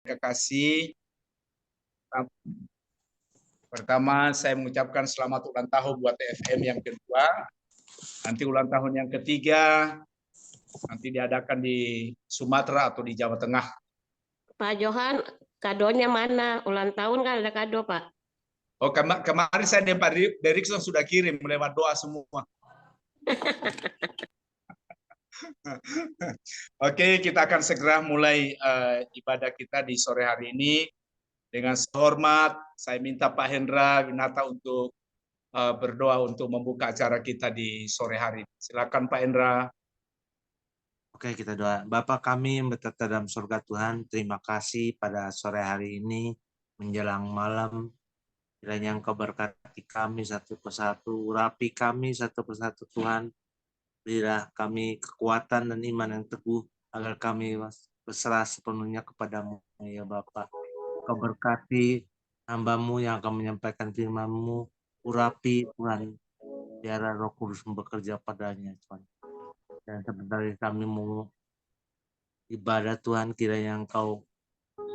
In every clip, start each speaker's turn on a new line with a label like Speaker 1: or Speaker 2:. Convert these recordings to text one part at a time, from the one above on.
Speaker 1: Kekasih, pertama saya mengucapkan selamat ulang tahun buat TFM yang kedua. Nanti ulang tahun yang ketiga nanti diadakan di Sumatera atau di Jawa Tengah.
Speaker 2: Pak Johan, kadonya mana? Ulang tahun kan ada kado, Pak.
Speaker 1: Oh, kemarin saya dan Pak Derikson sudah kirim lewat doa semua. Oke, kita akan segera mulai ibadah kita di sore hari ini. Dengan hormat, saya minta Pak Hendra Winata untuk berdoa untuk membuka acara kita di sore hari. Silakan Pak Hendra.
Speaker 3: Oke, kita doa. Bapa kami yang bertata dalam surga Tuhan, terima kasih pada sore hari ini menjelang malam. Kiranya Engkau berkati kami satu persatu, urapi kami satu persatu Tuhan. Berilah kami kekuatan dan iman yang teguh agar kami berserah sepenuhnya kepadamu ya Bapa. Engkau berkati hamba-Mu yang akan menyampaikan firman-Mu, urapi Tuhan, biar Roh Kudus bekerja padanya Tuhan. Dan sebentar kami mau ibadah Tuhan, kiranya Engkau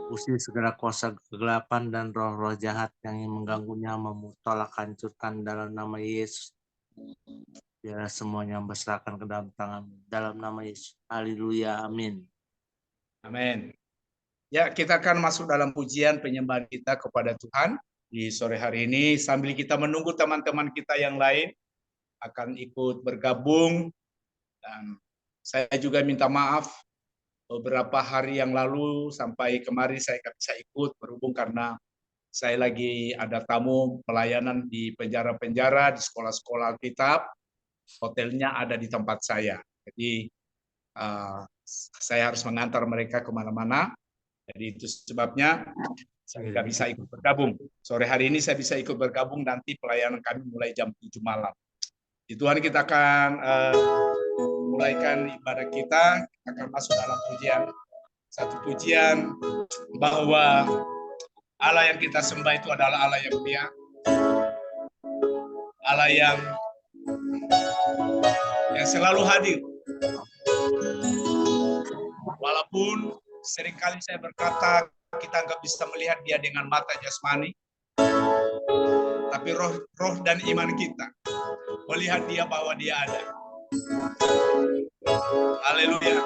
Speaker 3: usir segala kuasa kegelapan dan roh-roh jahat yang ingin mengganggunya, tolak hancurkan dalam nama Yesus. Biar semuanya berserahkan ke dalam tangan dalam nama Yesus. Haleluya, amin.
Speaker 1: Amin. Ya, kita akan masuk dalam pujian penyembahan kita kepada Tuhan di sore hari ini sambil kita menunggu teman-teman kita yang lain akan ikut bergabung. Dan saya juga minta maaf beberapa hari yang lalu sampai kemarin saya tidak bisa ikut berhubung karena saya lagi ada tamu pelayanan di penjara-penjara, di sekolah-sekolah Alkitab. Hotelnya ada di tempat saya. Jadi saya harus mengantar mereka kemana-mana. Jadi itu sebabnya saya tidak bisa ikut bergabung. Sore hari ini saya bisa ikut bergabung, nanti pelayanan kami mulai jam 7 malam. Di Tuhan kita akan mulaikan ibadah kita akan masuk dalam pujian. Satu pujian bahwa Allah yang kita sembah itu adalah Allah yang mulia. Allah yang selalu hadir. Walaupun seringkali saya berkata kita nggak bisa melihat dia dengan mata jasmani, tapi roh dan iman kita melihat dia bahwa dia ada. Haleluya.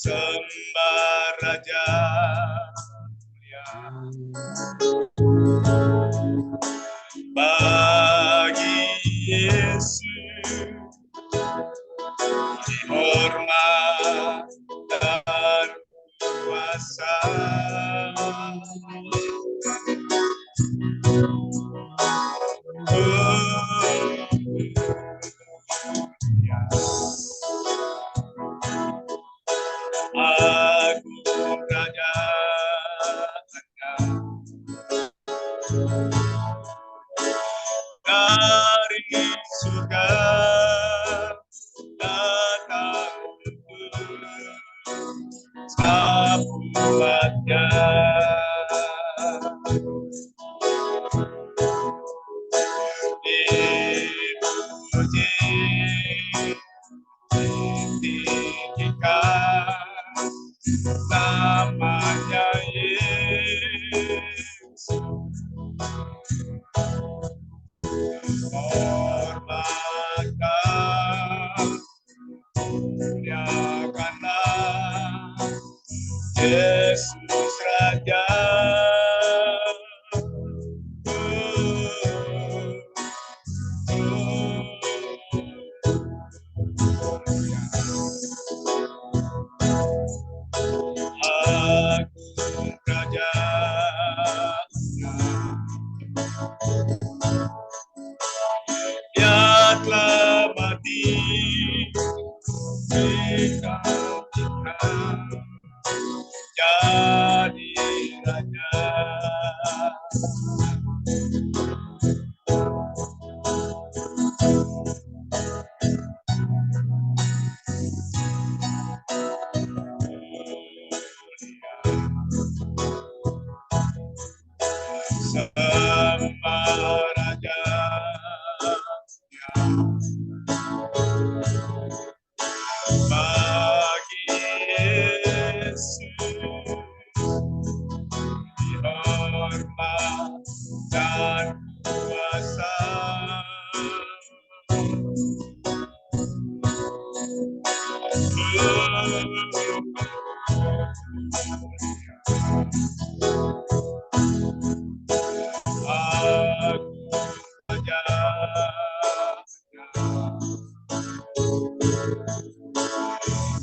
Speaker 1: Sembah Raja mulia. Bagi Yesus hormat dan kuasa. Agung Raja dari surga datang sapuatnya. Dipuji, ditinggikan namanya Yesus. Hormat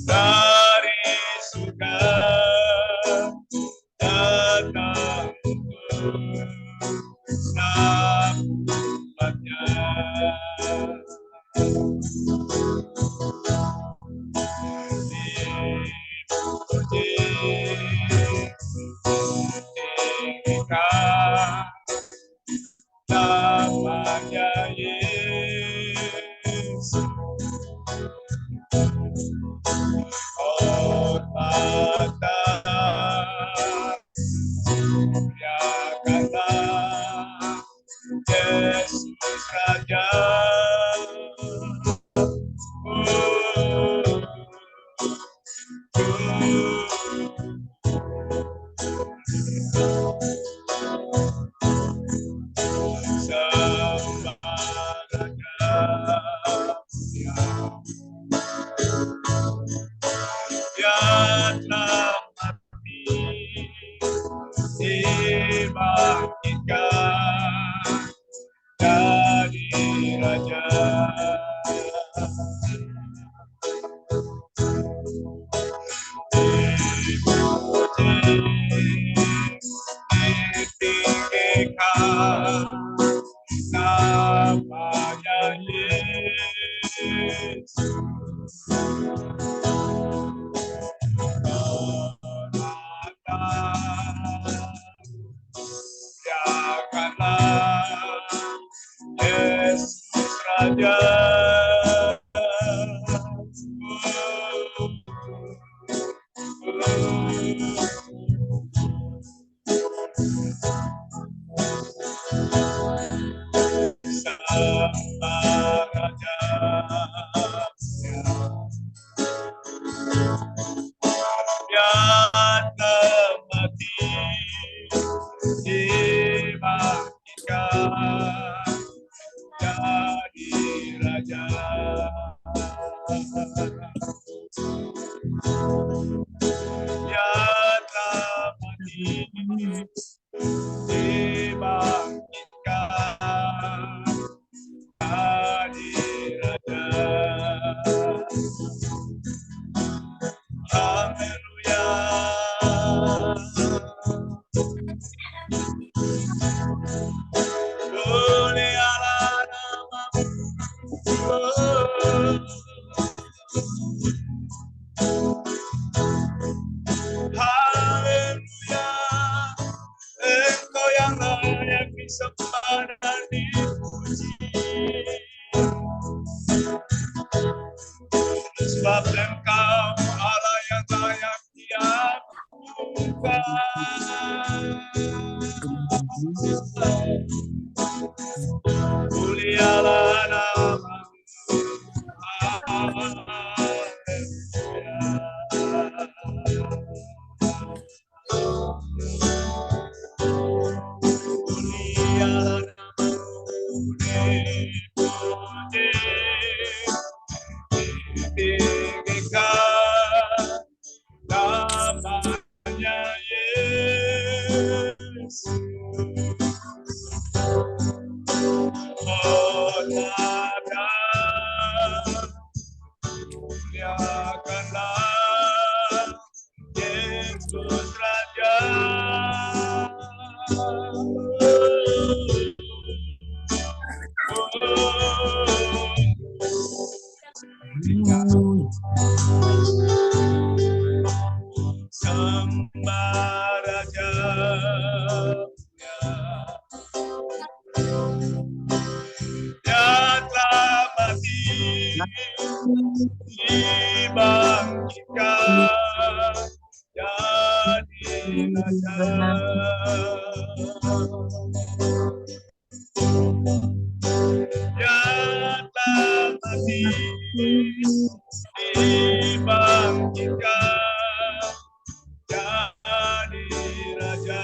Speaker 1: Dari surga datang selamatnya. Dipuji, tinggikan namanya Yesus. Hormatlah, muliakanlah Yesus Raja. Biarlah mati dibangkitkan dari Raja. Dipuji, ditinggikan namanya Yesus. Muliakanlah Yesus Raja. Sang Raja, biarlah mati dibangkitkan jadi Raja. Biarlah mati dibangkitkan jadi Raja. Haleluya. Mulialah namamu. Haleluya. Engkau yang layak disembah dan dipuji. Sebab Engkau Allah yang layak diagungkan. Mulialah namamu. Mulialah namamu, dipuji, ditinggikan namanya Yesus. Hormatlah, muliakanlah Yesus Raja. Sembah Raja, yang telah mati dibangkitkan jadi Raja. Yang telah mati dibangkitkan jadi Raja.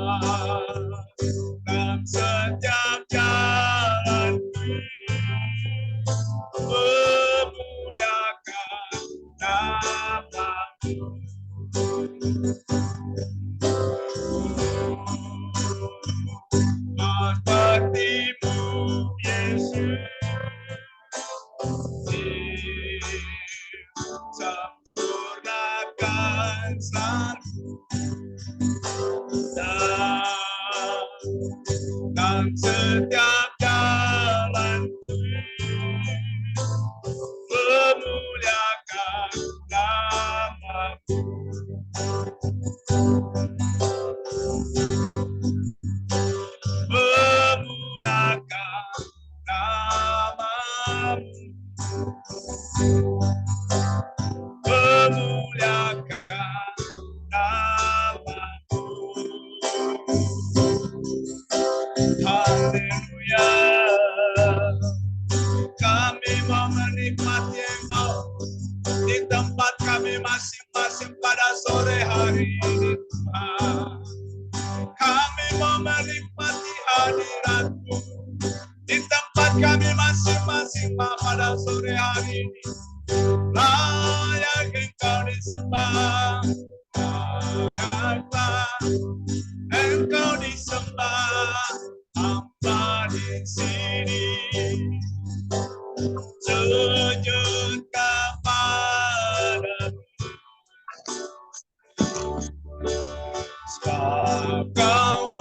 Speaker 1: dalam setiap jalan memuliakan nama-Mu. Seperti-Mu Yesus, sempurnakan selalu dan setiap jalan memuliakan nama-Mu. Memuliakan nama-Mu. Memuliakan nama-Mu. Haleluya. Kami mau menikmati Engkau di tempat kami masing-masing pada sore hari ini, Tuhan. Kami mau menikmati hadirat-Mu di tempat kami masing-masing pada sore hari ini. Layak Engkau disembah, layaklah Engkau disembah, hamba di sini sujud kepada-Mu. Sebab Kau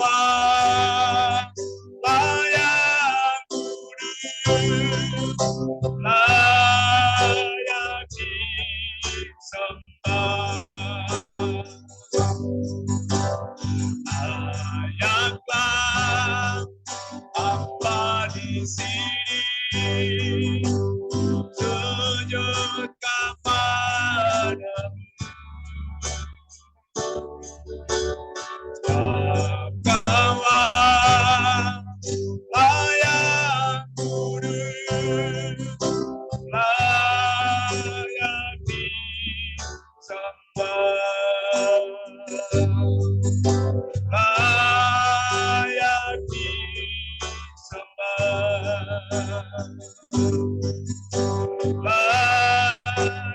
Speaker 1: layak kudus, layak disembah, layaklah hamba di sini sujud kepada-Mu. Kau layak kudus, layak disembah, layak disembah, layak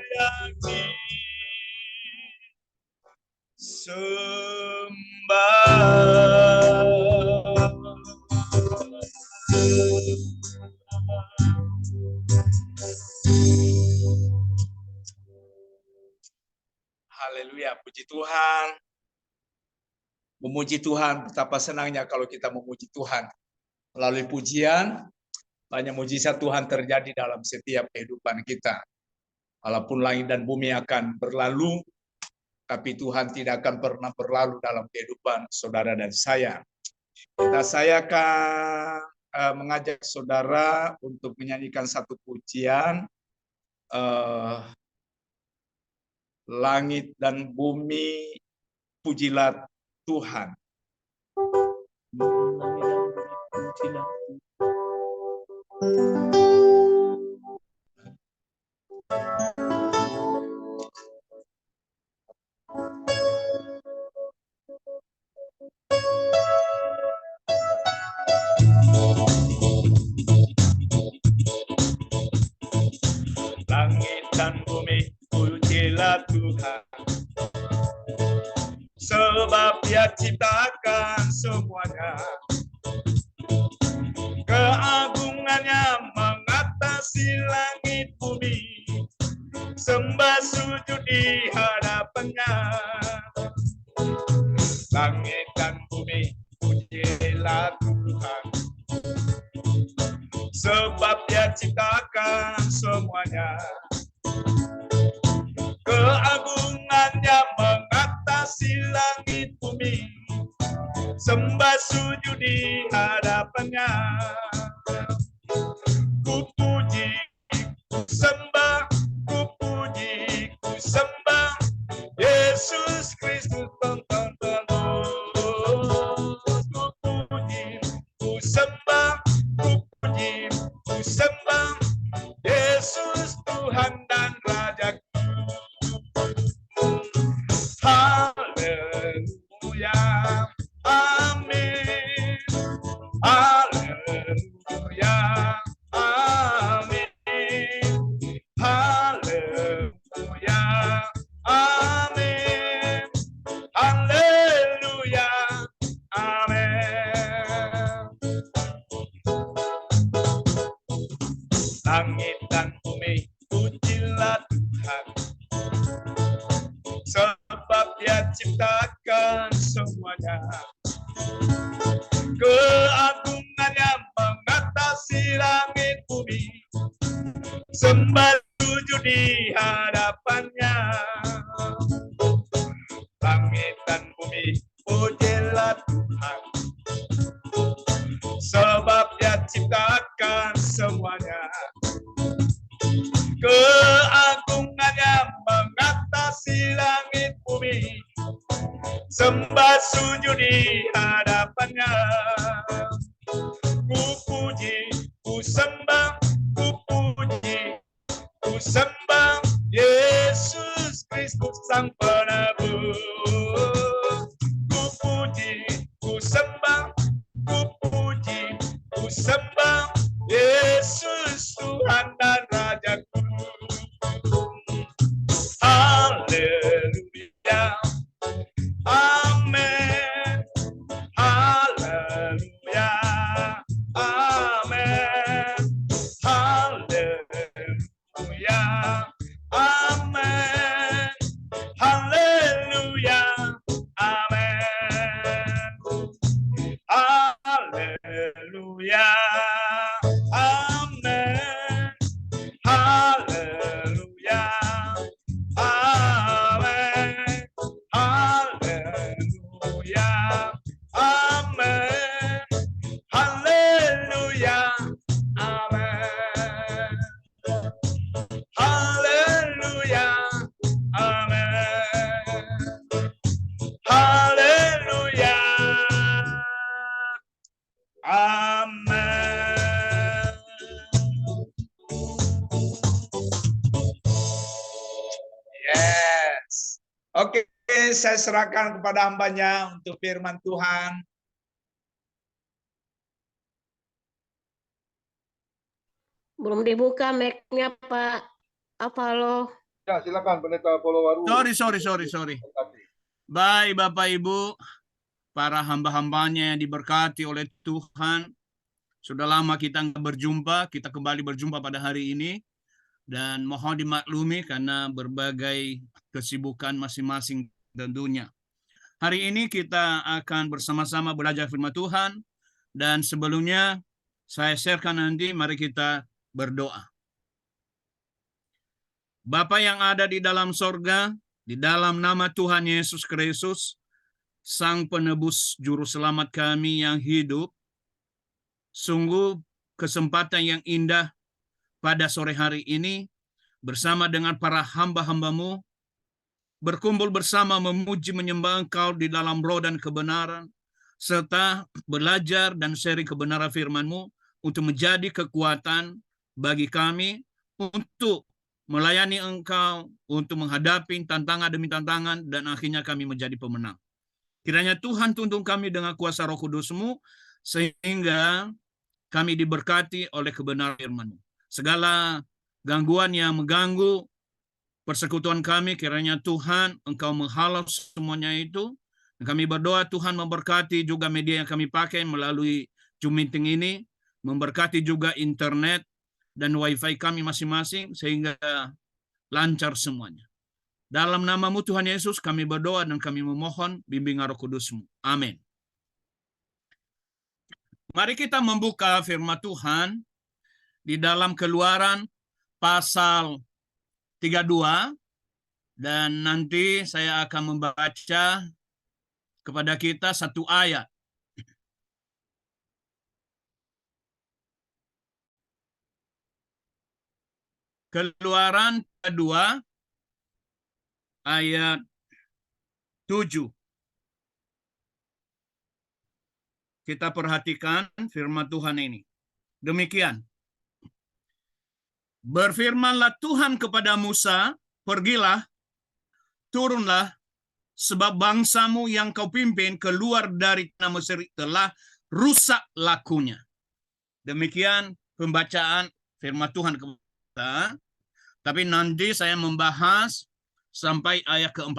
Speaker 1: Haleluya, puji Tuhan. Memuji Tuhan, betapa senangnya kalau kita memuji Tuhan. Melalui pujian, banyak mujizat Tuhan terjadi dalam setiap kehidupan kita. Walaupun langit dan bumi akan berlalu, tapi Tuhan tidak akan pernah berlalu dalam kehidupan saudara dan saya. Saya akan mengajak saudara untuk menyanyikan satu pujian, langit dan bumi, pujilah Tuhan. Langit dan bumi, pujilah Tuhan, sebab Dia ciptakan semuanya. Keagungannya mengatasi langit bumi, sembah sujud di hadapannya. Langit dan bumi, pujilah Tuhan, sebab Dia ciptakan semuanya. Keagungannya mengatasi langit bumi, sembah sujud di hadapannya. Ku puji, ku sembah, ku puji, ku sembah Yesus Kristus Tuhan. Ku puji, ku sembah, ku puji, ku sembah Yesus Tuhan dan Raja. Haleluya, haleluya. Langit dan bumi, pujilah Tuhan. Sebab Dia ciptakan semuanya. Keagungannya mengatasi langit bumi. Sembah sujud di hadapannya. Langit dan bumi, pujilah Tuhan. Sebab Dia ciptakan semuanya. Keagungannya mengatasi langit bumi. Sembah sujud di hadapannya. Ku puji, ku sembah, ku puji, ku sembah Yesus Kristus Sang Penebus. Ku puji, ku sembah, ku puji, ku sembah Yesus Tuhan dan Rajaku. Haleluya. Amin. Haleluya. Amin. Haleluya. Amin. Haleluya. Amin. Haleluya. Amin. Haleluya. Amen. Haleluya. Amen. Haleluya. Amen. Haleluya. Amen. Haleluya. Amen. Yes. Oke, saya serahkan kepada hambanya untuk firman Tuhan.
Speaker 2: Belum dibuka mic-nya Pak Apalo.
Speaker 4: Ya, silakan Pendeta Polowaru.
Speaker 5: Sorry. Baik Bapak Ibu, para hamba-hambanya yang diberkati oleh Tuhan. Sudah lama kita nggak berjumpa, kita kembali berjumpa pada hari ini. Dan mohon dimaklumi karena berbagai kesibukan masing-masing tentunya. Hari ini kita akan bersama-sama belajar firman Tuhan. Dan sebelumnya saya sharekan nanti, mari kita berdoa. Bapa yang ada di dalam sorga, di dalam nama Tuhan Yesus Kristus, Sang Penebus Juru Selamat kami yang hidup, sungguh kesempatan yang indah pada sore hari ini, bersama dengan para hamba-hambamu, berkumpul bersama memuji menyembah Engkau di dalam roh dan kebenaran, serta belajar dan sharing kebenaran firman-Mu untuk menjadi kekuatan bagi kami untuk melayani Engkau, untuk menghadapi tantangan demi tantangan, dan akhirnya kami menjadi pemenang. Kiranya Tuhan tuntun kami dengan kuasa Roh Kudus-Mu, sehingga kami diberkati oleh kebenaran firman-Mu. Segala gangguan yang mengganggu persekutuan kami, kiranya Tuhan Engkau menghalau semuanya itu. Dan kami berdoa Tuhan memberkati juga media yang kami pakai melalui Zoom meeting ini, memberkati juga internet dan wifi kami masing-masing, sehingga lancar semuanya. Dalam nama-Mu Tuhan Yesus kami berdoa dan kami memohon bimbingan Roh Kudus-Mu. Amin. Mari kita membuka firman Tuhan di dalam Keluaran pasal 32, dan nanti saya akan membaca kepada kita satu ayat. Keluaran 2 ayat 7. Kita perhatikan firman Tuhan ini. Demikian. Berfirmanlah Tuhan kepada Musa, pergilah, turunlah, sebab bangsamu yang kau pimpin keluar dari tanah Mesir telah rusak lakunya. Demikian pembacaan firman Tuhan kepada kita. Tapi nanti saya membahas sampai ayat ke-14.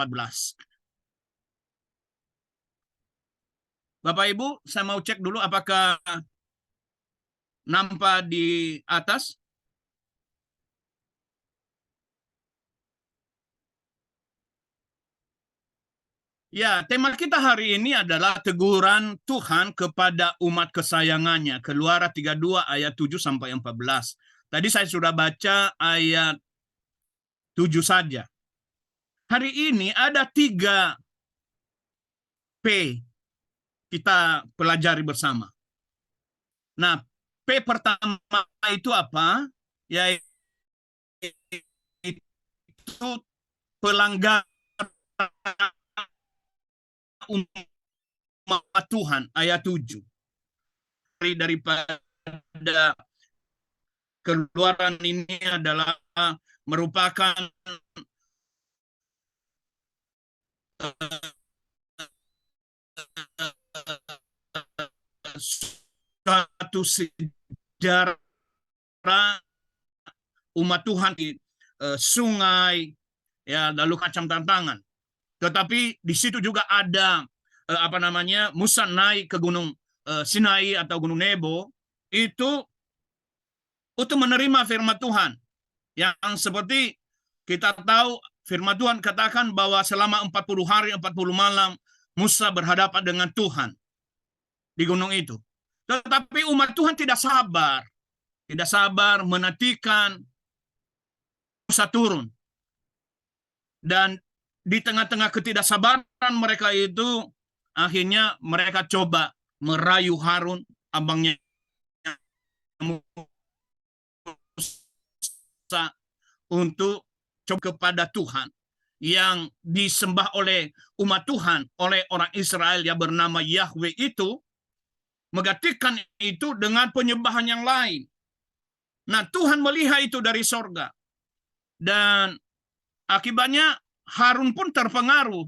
Speaker 5: Bapak Ibu, saya mau cek dulu apakah nampak di atas. Ya, tema kita hari ini adalah teguran Tuhan kepada umat kesayangannya. Keluaran 32 ayat 7 sampai 14. Tadi saya sudah baca ayat 7 saja. Hari ini ada 3 P kita pelajari bersama. Nah, P pertama itu apa? Yaitu pelanggaran umat Tuhan, ayat 7. Daripada keluaran ini adalah merupakan satu sejarah umat Tuhan di sungai, ya, lalu macam tantangan. Tetapi di situ juga ada Musa naik ke gunung Sinai atau gunung Nebo itu untuk menerima firman Tuhan yang seperti kita tahu firman Tuhan katakan bahwa selama 40 hari 40 malam Musa berhadapan dengan Tuhan di gunung itu. Tetapi umat Tuhan tidak sabar menantikan Musa turun. Dan di tengah-tengah ketidaksabaran mereka itu, akhirnya mereka coba merayu Harun, abangnya Musa, untuk coba kepada Tuhan yang disembah oleh umat Tuhan, oleh orang Israel yang bernama Yahweh itu, menggantikan itu dengan penyembahan yang lain. Nah, Tuhan melihat itu dari sorga. Dan akibatnya Harun pun terpengaruh.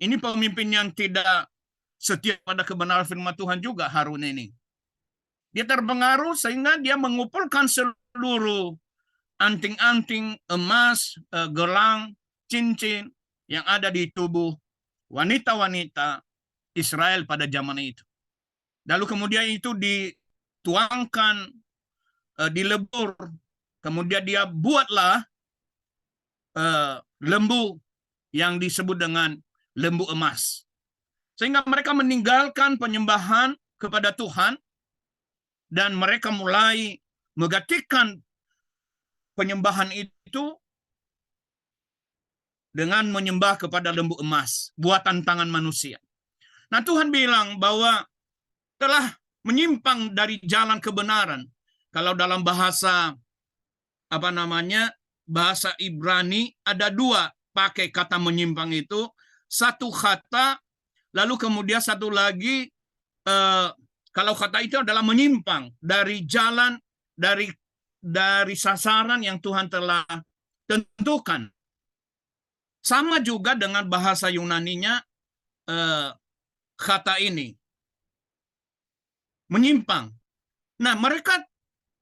Speaker 5: Ini pemimpin yang tidak setia pada kebenaran firman Tuhan juga, Harun ini. Dia terpengaruh sehingga dia mengumpulkan seluruh anting-anting emas, gelang, cincin yang ada di tubuh wanita-wanita Israel pada zaman itu. Lalu kemudian itu dituangkan, dilebur. Kemudian dia buatlah lembu yang disebut dengan lembu emas. Sehingga mereka meninggalkan penyembahan kepada Tuhan dan mereka mulai menggantikan penyembahan itu dengan menyembah kepada lembu emas, buatan tangan manusia. Nah, Tuhan bilang bahwa telah menyimpang dari jalan kebenaran. Kalau dalam bahasa bahasa Ibrani ada 2 pakai kata menyimpang itu, satu kata, lalu kemudian satu lagi kalau kata itu adalah menyimpang dari jalan, dari sasaran yang Tuhan telah tentukan. Sama juga dengan bahasa Yunaninya kata ini menyimpang. Nah,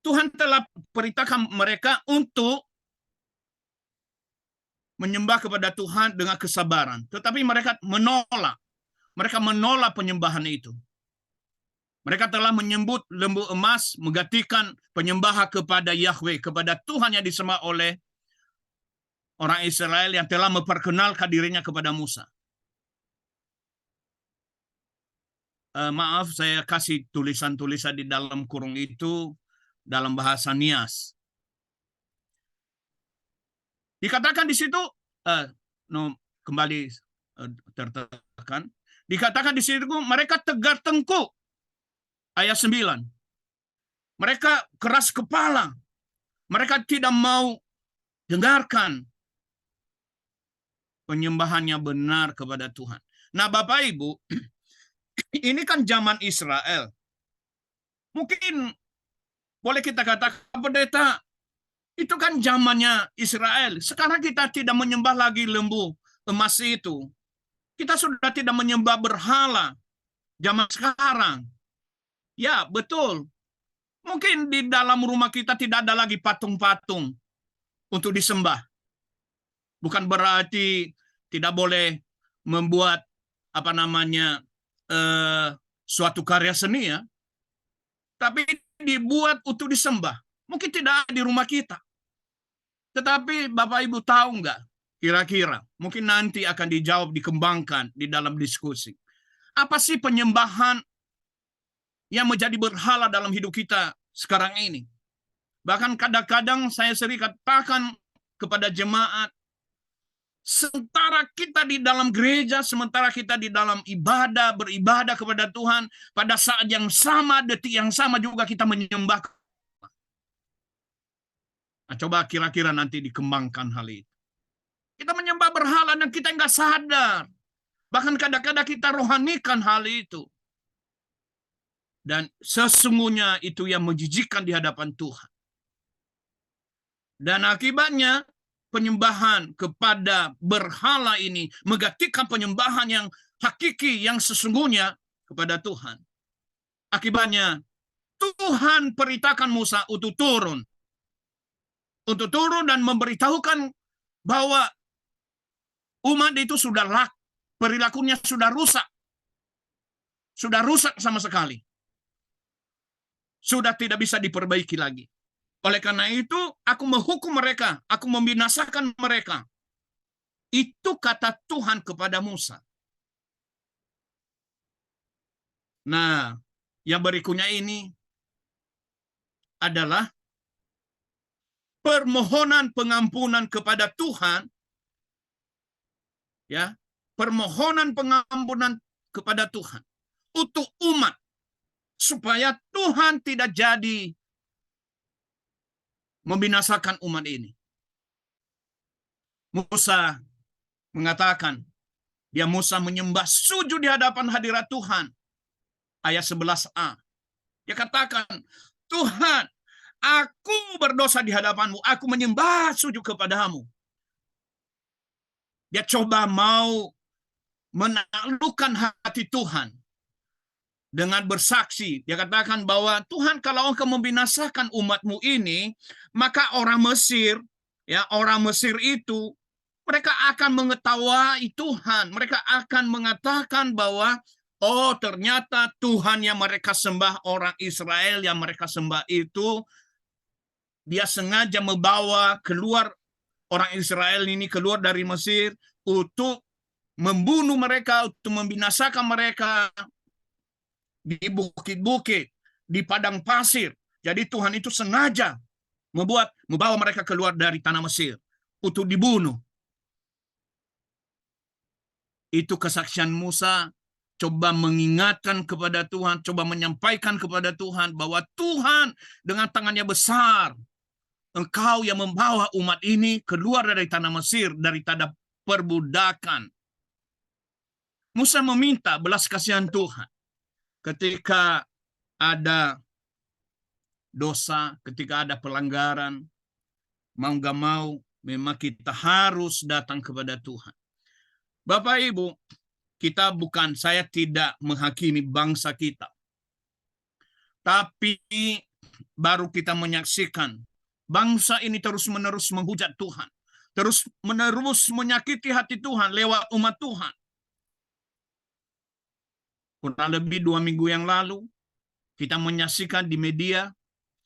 Speaker 5: Tuhan telah perintahkan mereka untuk menyembah kepada Tuhan dengan kesabaran. Tetapi mereka menolak. Mereka menolak penyembahan itu. Mereka telah menyembut lembu emas, menggantikan penyembahan kepada Yahweh, kepada Tuhan yang disembah oleh orang Israel yang telah memperkenalkan dirinya kepada Musa. Maaf, saya kasih tulisan-tulisan di dalam kurung itu dalam bahasa Nias. Dikatakan di situ, kembali tertekan, dikatakan di situ mereka tegar tengkuk. Ayat 9. Mereka keras kepala. Mereka tidak mau dengarkan penyembahannya benar kepada Tuhan. Nah, Bapak Ibu, ini kan zaman Israel. Mungkin boleh kita katakan, pendeta, itu kan zamannya Israel. Sekarang kita tidak menyembah lagi lembu emas itu. Kita sudah tidak menyembah berhala zaman sekarang. Ya, betul. Mungkin di dalam rumah kita tidak ada lagi patung-patung untuk disembah. Bukan berarti tidak boleh membuat suatu karya seni, ya. Tapi dibuat untuk disembah. Mungkin tidak ada di rumah kita. Tetapi Bapak Ibu tahu nggak? Kira-kira, mungkin nanti akan dijawab, dikembangkan di dalam diskusi. Apa sih penyembahan yang menjadi berhala dalam hidup kita sekarang ini? Bahkan kadang-kadang saya sering katakan kepada jemaat, sementara kita di dalam gereja, sementara kita di dalam ibadah, beribadah kepada Tuhan, pada saat yang sama, detik yang sama juga kita menyembah. Nah, coba kira-kira nanti dikembangkan hal itu. Kita menyembah berhala dan kita nggak sadar. Bahkan kadang-kadang kita rohanikan hal itu. Dan sesungguhnya itu yang menjijikkan di hadapan Tuhan. Dan akibatnya penyembahan kepada berhala ini menggantikan penyembahan yang hakiki, yang sesungguhnya kepada Tuhan. Akibatnya Tuhan perintahkan Musa untuk turun. Untuk turun dan memberitahukan bahwa umat itu sudah perilakunya sudah rusak. Sudah rusak sama sekali. Sudah tidak bisa diperbaiki lagi. Oleh karena itu, aku menghukum mereka, aku membinasakan mereka. Itu kata Tuhan kepada Musa. Nah, yang berikutnya ini adalah permohonan pengampunan kepada Tuhan. Ya, permohonan pengampunan kepada Tuhan untuk umat supaya Tuhan tidak jadi membinasakan umat ini. Musa mengatakan, Musa menyembah sujud di hadapan hadirat Tuhan. Ayat 11a. Dia katakan, Tuhan, aku berdosa di hadapanmu, aku menyembah sujud kepadamu. Dia coba mau menaklukkan hati Tuhan dengan bersaksi. Dia katakan bahwa Tuhan, kalau engkau membinasakan umatmu ini, maka orang Mesir, ya orang Mesir itu, mereka akan mengetahui Tuhan. Mereka akan mengatakan bahwa, oh ternyata Tuhan yang mereka sembah, orang Israel yang mereka sembah itu, dia sengaja membawa keluar orang Israel ini keluar dari Mesir untuk membunuh mereka, untuk membinasakan mereka di bukit-bukit, di padang pasir. Jadi Tuhan itu sengaja membawa mereka keluar dari tanah Mesir untuk dibunuh. Itu kesaksian Musa, coba mengingatkan kepada Tuhan, coba menyampaikan kepada Tuhan bahwa Tuhan dengan tangannya besar, Engkau yang membawa umat ini keluar dari tanah Mesir, dari tanah perbudakan. Musa meminta belas kasihan Tuhan. Ketika ada dosa, ketika ada pelanggaran, mau gak mau, memang kita harus datang kepada Tuhan. Bapak Ibu, saya tidak menghakimi bangsa kita. Tapi baru kita menyaksikan bangsa ini terus-menerus menghujat Tuhan. Terus-menerus menyakiti hati Tuhan lewat umat Tuhan. Kurang lebih 2 minggu yang lalu, kita menyaksikan di media,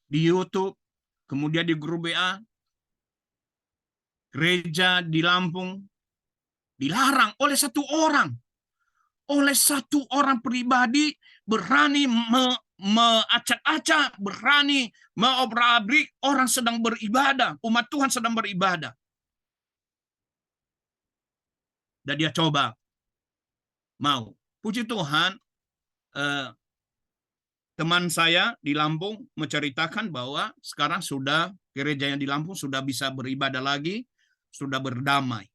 Speaker 5: di YouTube, kemudian di grup WA, gereja di Lampung dilarang oleh satu orang. Oleh satu orang pribadi berani mengacak-acak, berani mengobrak-abrik orang sedang beribadah, umat Tuhan sedang beribadah. Dan dia coba mau. Puji Tuhan, teman saya di Lampung menceritakan bahwa sekarang sudah gerejanya di Lampung sudah bisa beribadah lagi, sudah berdamai.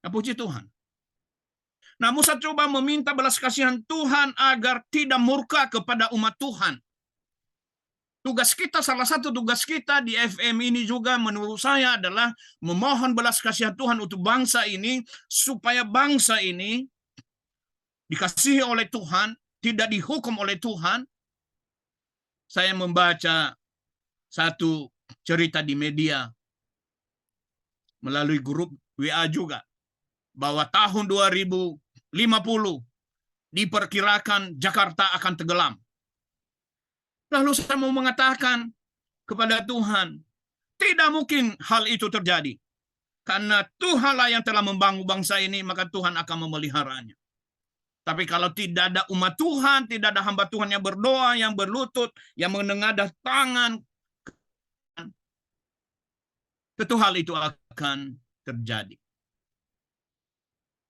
Speaker 5: Nah, puji Tuhan. Nah, Musa coba meminta belas kasihan Tuhan agar tidak murka kepada umat Tuhan. Tugas kita, salah satu tugas kita di FM ini juga menurut saya adalah memohon belas kasihan Tuhan untuk bangsa ini, supaya bangsa ini dikasihi oleh Tuhan, tidak dihukum oleh Tuhan. Saya membaca satu cerita di media melalui grup WA juga, bahwa tahun 2050 diperkirakan Jakarta akan tenggelam. Lalu saya mau mengatakan kepada Tuhan, tidak mungkin hal itu terjadi. Karena Tuhanlah yang telah membangun bangsa ini, maka Tuhan akan memeliharanya. Tapi kalau tidak ada umat Tuhan, tidak ada hamba Tuhan yang berdoa, yang berlutut, yang menengadah tangan, tentu hal itu akan terjadi.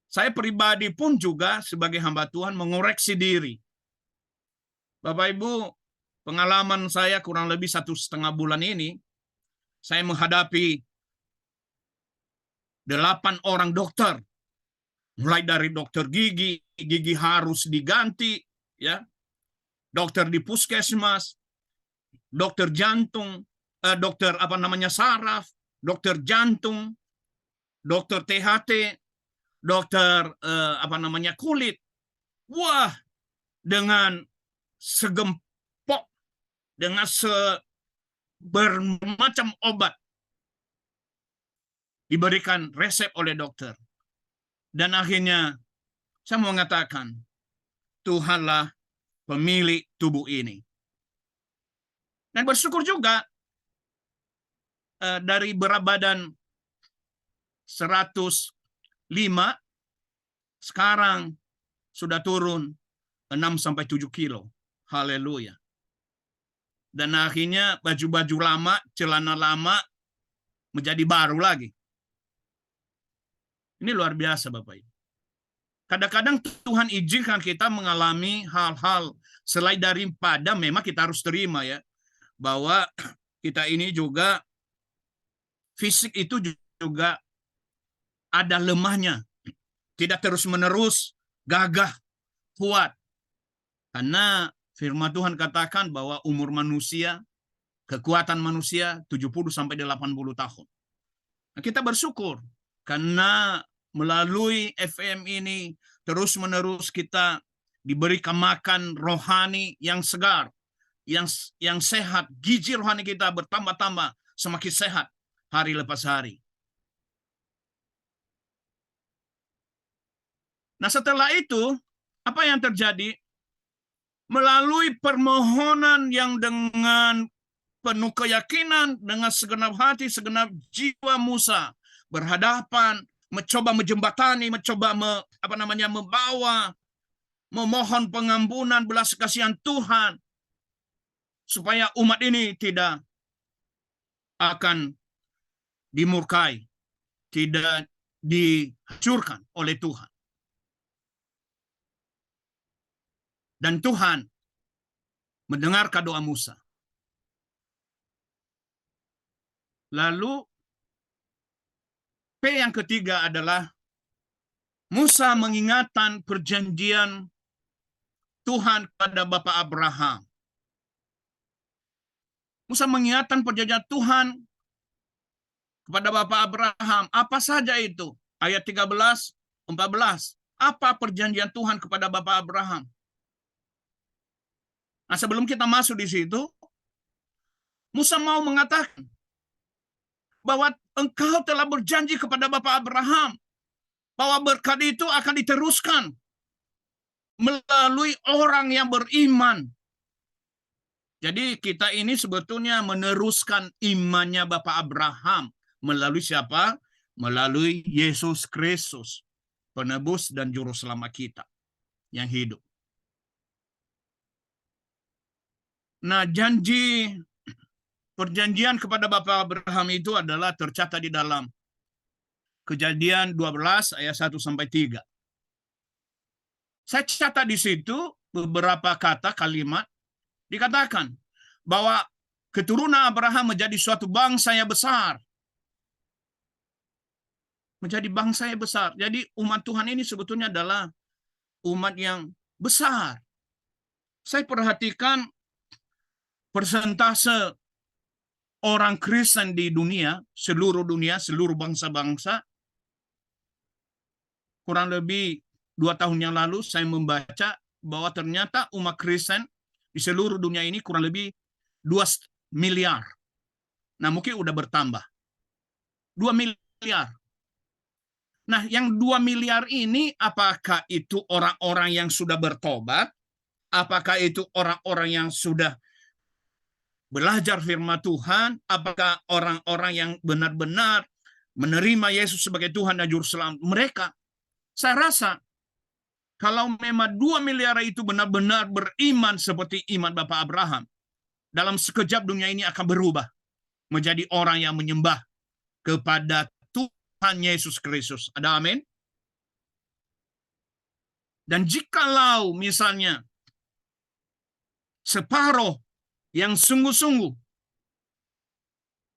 Speaker 5: Saya pribadi pun juga sebagai hamba Tuhan mengoreksi diri. Bapak Ibu, pengalaman saya kurang lebih 1,5 bulan ini, saya menghadapi 8 orang dokter. Mulai dari dokter gigi harus diganti, ya. Dokter di puskesmas, dokter jantung, dokter saraf, dokter jantung, dokter THT, dokter kulit. Wah, dengan segempok, dengan bermacam obat diberikan resep oleh dokter. Dan akhirnya saya mau mengatakan, Tuhanlah pemilik tubuh ini. Dan bersyukur juga dari berat badan 105, sekarang sudah turun 6-7 kilo. Haleluya. Dan akhirnya baju-baju lama, celana lama menjadi baru lagi. Ini luar biasa Bapak Ibu. Kadang-kadang Tuhan izinkan kita mengalami hal-hal selain daripada memang kita harus terima ya. Bahwa kita ini juga fisik itu juga ada lemahnya. Tidak terus-menerus gagah, kuat. Karena firman Tuhan katakan bahwa umur manusia, kekuatan manusia 70-80 tahun. Nah, kita bersyukur karena melalui FM ini terus-menerus kita diberikan makan rohani yang segar, yang sehat, gizi rohani kita bertambah-tambah, semakin sehat hari lepas hari. Nah, setelah itu apa yang terjadi? Melalui permohonan yang dengan penuh keyakinan, dengan segenap hati, segenap jiwa Musa berhadapan, mencoba menjembatani, mencoba membawa, memohon pengampunan belas kasihan Tuhan supaya umat ini tidak akan dimurkai, tidak dihancurkan oleh Tuhan. Dan Tuhan mendengarkan doa Musa. Lalu P yang ketiga adalah Musa mengingatkan perjanjian Tuhan kepada Bapak Abraham. Musa mengingatkan perjanjian Tuhan kepada Bapak Abraham. Apa saja itu? Ayat 13, 14. Apa perjanjian Tuhan kepada Bapak Abraham? Nah, sebelum kita masuk di situ, Musa mau mengatakan bahwa engkau telah berjanji kepada Bapak Abraham bahwa berkat itu akan diteruskan melalui orang yang beriman. Jadi kita ini sebetulnya meneruskan imannya Bapak Abraham melalui siapa? Melalui Yesus Kristus, penebus dan juru selamat kita yang hidup. Nah, perjanjian kepada Bapak Abraham itu adalah tercatat di dalam Kejadian 12 ayat 1-3. Saya catat di situ beberapa kalimat dikatakan bahwa keturunan Abraham menjadi suatu bangsa yang besar. Menjadi bangsa yang besar. Jadi umat Tuhan ini sebetulnya adalah umat yang besar. Saya perhatikan persentase orang Kristen di dunia, seluruh bangsa-bangsa. Kurang lebih 2 tahun yang lalu saya membaca bahwa ternyata umat Kristen di seluruh dunia ini kurang lebih 2 miliar. Nah, mungkin udah bertambah. 2 miliar. Nah, yang 2 miliar ini apakah itu orang-orang yang sudah bertobat? Apakah itu orang-orang yang sudah belajar firman Tuhan? Apakah orang-orang yang benar-benar menerima Yesus sebagai Tuhan dan Juru Selamat mereka, saya rasa kalau memang 2 miliar itu benar-benar beriman seperti iman Bapak Abraham, dalam sekejap dunia ini akan berubah menjadi orang yang menyembah kepada Tuhan Yesus Kristus. Ada amin? Dan jikalau misalnya separuh yang sungguh-sungguh,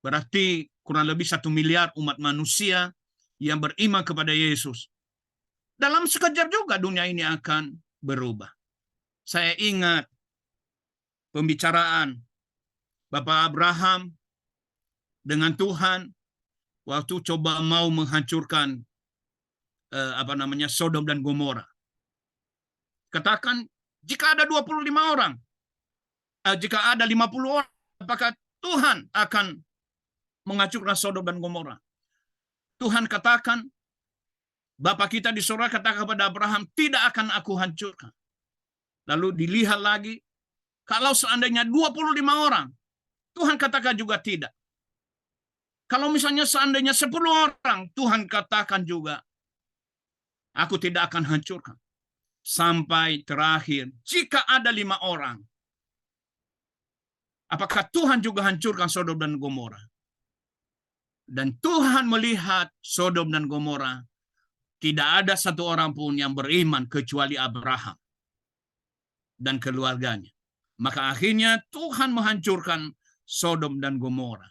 Speaker 5: berarti kurang lebih 1 miliar umat manusia yang beriman kepada Yesus. Dalam sekejap juga dunia ini akan berubah. Saya ingat pembicaraan Bapak Abraham dengan Tuhan waktu coba mau menghancurkan Sodom dan Gomora. Katakan jika ada 25 orang, jika ada 50 orang, apakah Tuhan akan menghancurkan Sodom dan Gomora? Tuhan katakan, Bapa kita di surga katakan kepada Abraham, tidak akan aku hancurkan. Lalu dilihat lagi, kalau seandainya 25 orang, Tuhan katakan juga tidak. Kalau misalnya seandainya 10 orang, Tuhan katakan juga, aku tidak akan hancurkan. Sampai terakhir, jika ada 5 orang, apakah Tuhan juga hancurkan Sodom dan Gomora? Dan Tuhan melihat Sodom dan Gomora, tidak ada satu orang pun yang beriman kecuali Abraham dan keluarganya. Maka akhirnya Tuhan menghancurkan Sodom dan Gomora.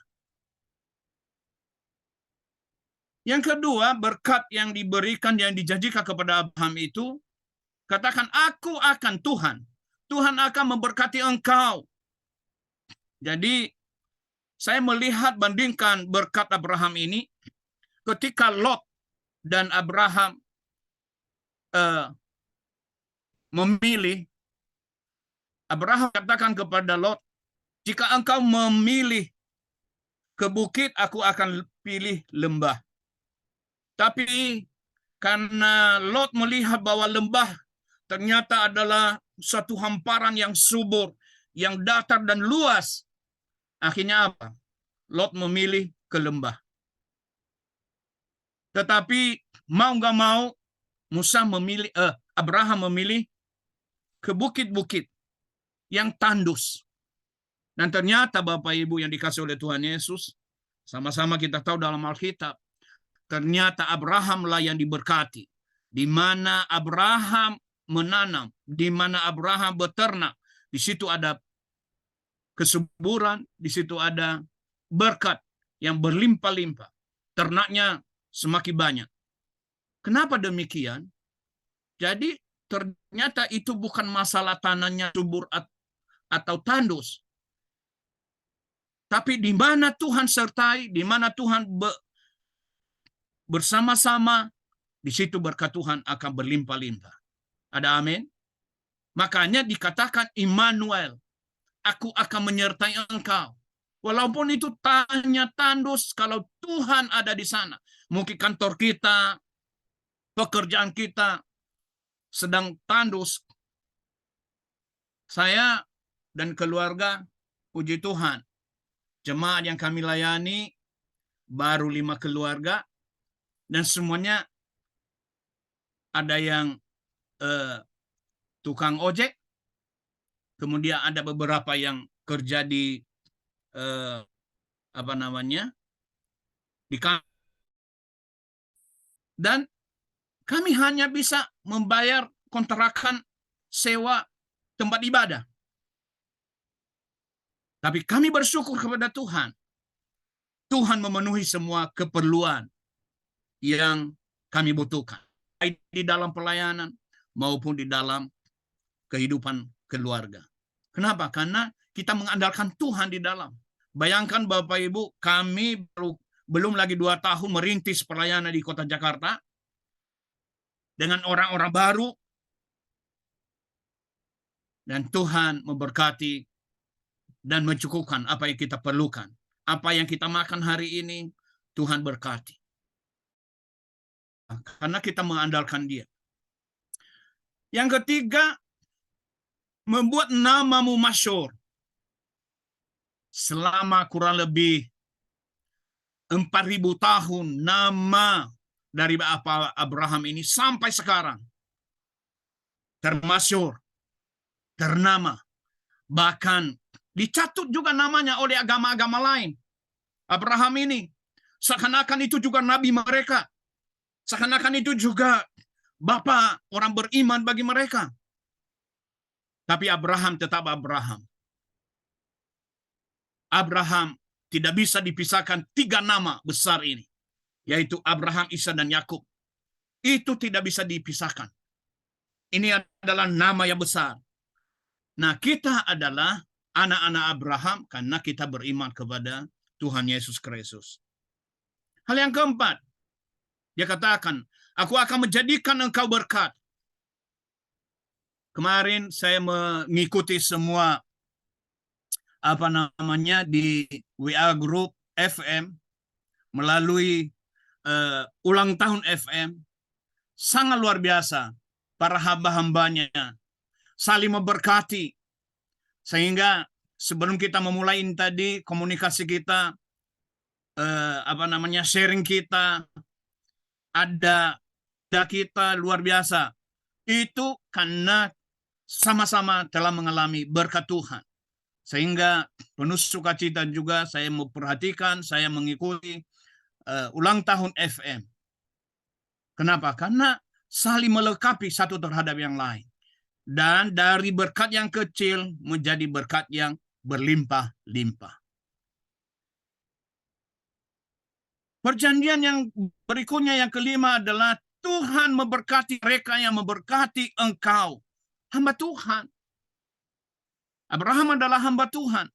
Speaker 5: Yang kedua, berkat yang diberikan, yang dijanjikan kepada Abraham itu, katakan, aku akan Tuhan. Tuhan akan memberkati engkau. Jadi, saya melihat bandingkan berkat Abraham ini, ketika Lot dan Abraham memilih, Abraham katakan kepada Lot, jika engkau memilih ke bukit, aku akan pilih lembah. Tapi karena Lot melihat bahwa lembah ternyata adalah satu hamparan yang subur, yang datar dan luas, akhirnya apa? Lot memilih ke lembah. Tetapi mau nggak mau, Abraham memilih ke bukit-bukit yang tandus. Dan ternyata Bapak Ibu yang dikasih oleh Tuhan Yesus, sama-sama kita tahu dalam Alkitab, ternyata Abrahamlah yang diberkati. Di mana Abraham menanam, di mana Abraham beternak, di situ ada kesuburan, di situ ada berkat yang berlimpah-limpah. Ternaknya semakin banyak. Kenapa demikian? Jadi ternyata itu bukan masalah tanahnya subur atau tandus. Tapi di mana Tuhan sertai, di mana Tuhan bersama-sama, di situ berkat Tuhan akan berlimpah-limpah. Ada amin? Makanya dikatakan Immanuel, aku akan menyertai engkau. Walaupun itu tanahnya tandus, kalau Tuhan ada di sana. Mungkin kantor kita, pekerjaan kita sedang tandus. Saya dan keluarga, puji Tuhan, jemaat yang kami layani baru 5 keluarga, dan semuanya ada yang tukang ojek, kemudian ada beberapa yang kerja di di kantor. Dan kami hanya bisa membayar kontrakan sewa tempat ibadah. Tapi kami bersyukur kepada Tuhan. Tuhan memenuhi semua keperluan yang kami butuhkan. Baik di dalam pelayanan maupun di dalam kehidupan keluarga. Kenapa? Karena kita mengandalkan Tuhan di dalam. Bayangkan Bapak Ibu, kami belum lagi 2 tahun merintis pelayanan di kota Jakarta dengan orang-orang baru, dan Tuhan memberkati dan mencukupkan apa yang kita perlukan. Apa yang kita makan hari ini, Tuhan berkati. Karena kita mengandalkan Dia. Yang ketiga, membuat namamu masyhur. Selama kurang lebih 4.000 tahun nama dari Bapak Abraham ini sampai sekarang termasyhur, ternama, bahkan dicatut juga namanya oleh agama-agama lain. Abraham ini seakan-akan itu juga nabi mereka, seakan-akan itu juga bapak orang beriman bagi mereka. Tapi Abraham tetap Abraham. Abraham tidak bisa dipisahkan 3 nama besar ini, yaitu Abraham, Ishak, dan Yakub. Itu tidak bisa dipisahkan. Ini adalah nama yang besar. Nah, kita adalah anak-anak Abraham karena kita beriman kepada Tuhan Yesus Kristus. Hal yang keempat, dia katakan, aku akan menjadikan engkau berkat. Kemarin saya mengikuti semua di WA Group FM melalui ulang tahun FM. Sangat luar biasa. Para hamba-hambanya saling memberkati. Sehingga sebelum kita memulai tadi komunikasi kita, sharing kita, ada kita luar biasa. Itu karena sama-sama telah mengalami berkat Tuhan. Sehingga penuh sukacita juga saya memperhatikan, saya mengikuti ulang tahun FM. Kenapa? Karena saling melengkapi satu terhadap yang lain. Dan dari berkat yang kecil menjadi berkat yang berlimpah-limpah. Perjanjian yang berikutnya yang kelima adalah Tuhan memberkati mereka yang memberkati engkau. Hamba Tuhan. Abraham adalah hamba Tuhan.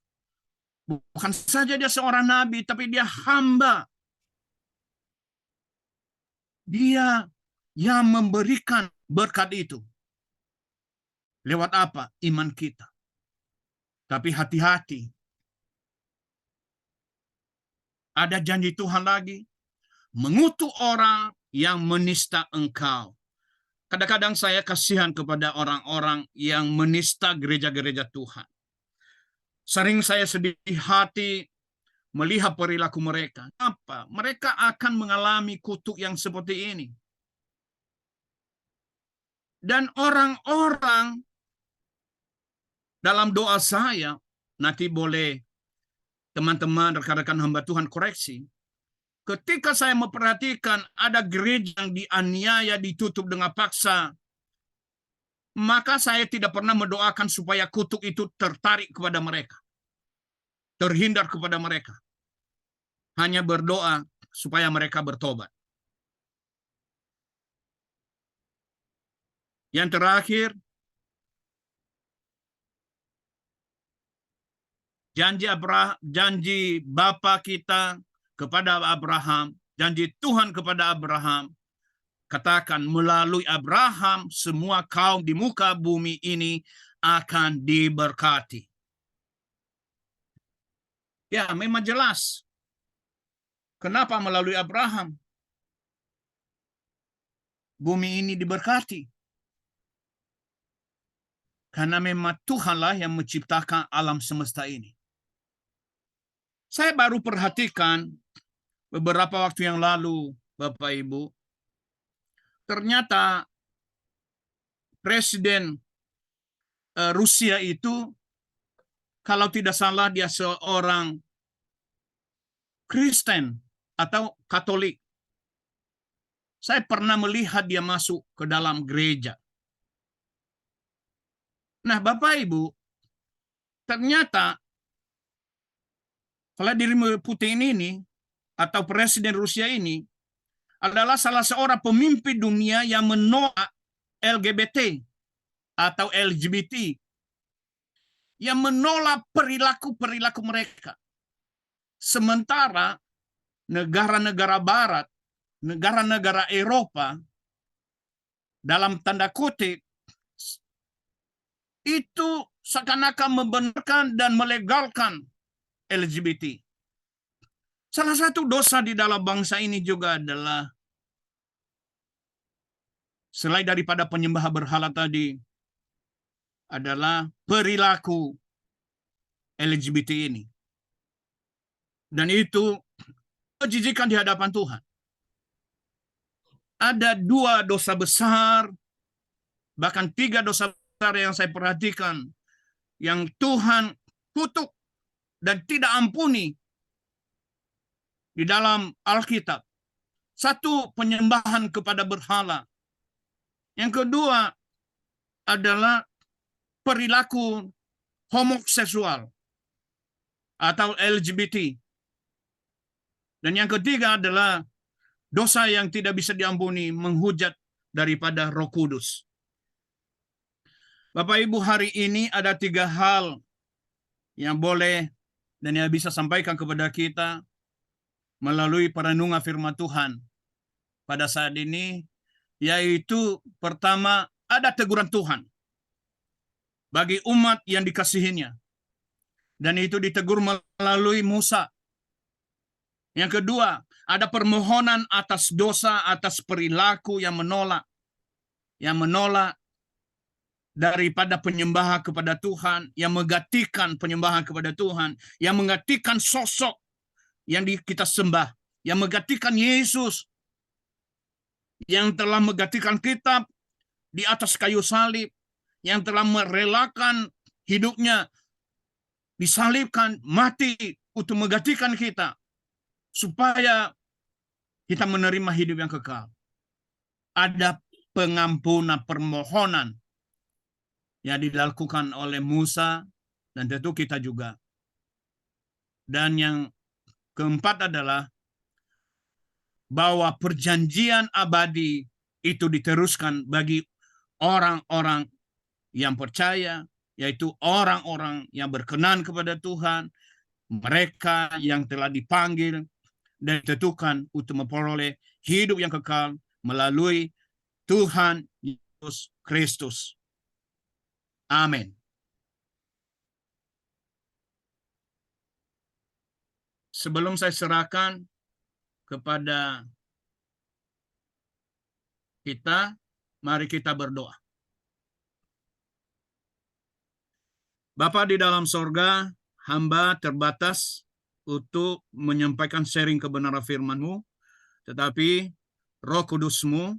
Speaker 5: Bukan saja dia seorang nabi, tapi dia hamba. Dia yang memberikan berkat itu. Lewat apa? Iman kita. Tapi hati-hati. Ada janji Tuhan lagi. Mengutuk orang yang menista engkau. Kadang-kadang saya kasihan kepada orang-orang yang menista gereja-gereja Tuhan. Sering saya sedih hati melihat perilaku mereka. Apa? Mereka akan mengalami kutuk yang seperti ini. Dan orang-orang dalam doa saya, nanti boleh teman-teman, rekan-rekan hamba Tuhan koreksi. Ketika saya memperhatikan ada gereja yang dianiaya, ditutup dengan paksa, maka saya tidak pernah mendoakan supaya kutuk itu tertarik kepada mereka. Terhindar kepada mereka. Hanya berdoa supaya mereka bertobat. Yang terakhir, janji Bapa kita kepada Abraham, janji Tuhan kepada Abraham, katakan melalui Abraham semua kaum di muka bumi ini akan diberkati. Ya, memang jelas. Kenapa melalui Abraham bumi ini diberkati? Karena memang Tuhanlah yang menciptakan alam semesta ini. Saya baru perhatikan beberapa waktu yang lalu, Bapak Ibu, ternyata Presiden Rusia itu, kalau tidak salah dia seorang Kristen atau Katolik. Saya pernah melihat dia masuk ke dalam gereja. Nah, Bapak Ibu, ternyata Vladimir Putin ini atau Presiden Rusia ini adalah salah seorang pemimpin dunia yang menolak LGBT atau LGBT, yang menolak perilaku-perilaku mereka. Sementara negara-negara Barat, negara-negara Eropa, dalam tanda kutip, itu seakan-akan membenarkan dan melegalkan LGBT. Salah satu dosa di dalam bangsa ini juga adalah, selain daripada penyembah berhala tadi, adalah perilaku LGBT ini. Dan itu kejijikan di hadapan Tuhan. Ada 2 dosa besar, bahkan 3 dosa besar yang saya perhatikan, yang Tuhan kutuk dan tidak ampuni di dalam Alkitab. 1, penyembahan kepada berhala. Yang kedua adalah perilaku homoseksual atau LGBT. Dan yang ketiga adalah dosa yang tidak bisa diampuni, menghujat daripada Roh Kudus. Bapak Ibu, hari ini ada 3 hal yang boleh dan yang bisa sampaikan kepada kita melalui perenungan firman Tuhan pada saat ini, yaitu pertama, ada teguran Tuhan bagi umat yang dikasihinya. Dan itu ditegur melalui Musa. Yang kedua, ada permohonan atas dosa, atas perilaku yang menolak daripada penyembahan kepada Tuhan, yang menggantikan penyembahan kepada Tuhan, yang menggantikan sosok yang kita sembah, yang menggantikan Yesus, yang telah menggantikan kita di atas kayu salib, yang telah merelakan hidupnya, disalibkan, mati untuk menggantikan kita, supaya kita menerima hidup yang kekal. Ada pengampunan, permohonan yang dilakukan oleh Musa, dan tentu kita juga. Dan yang keempat adalah bahwa perjanjian abadi itu diteruskan bagi orang-orang yang percaya, yaitu orang-orang yang berkenan kepada Tuhan, mereka yang telah dipanggil dan ditentukan untuk memperoleh hidup yang kekal melalui Tuhan Yesus Kristus. Amin. Sebelum saya serahkan kepada kita, mari kita berdoa. Bapa di dalam sorga, hamba terbatas untuk menyampaikan sharing kebenaran firman-Mu, tetapi Roh Kudus-Mu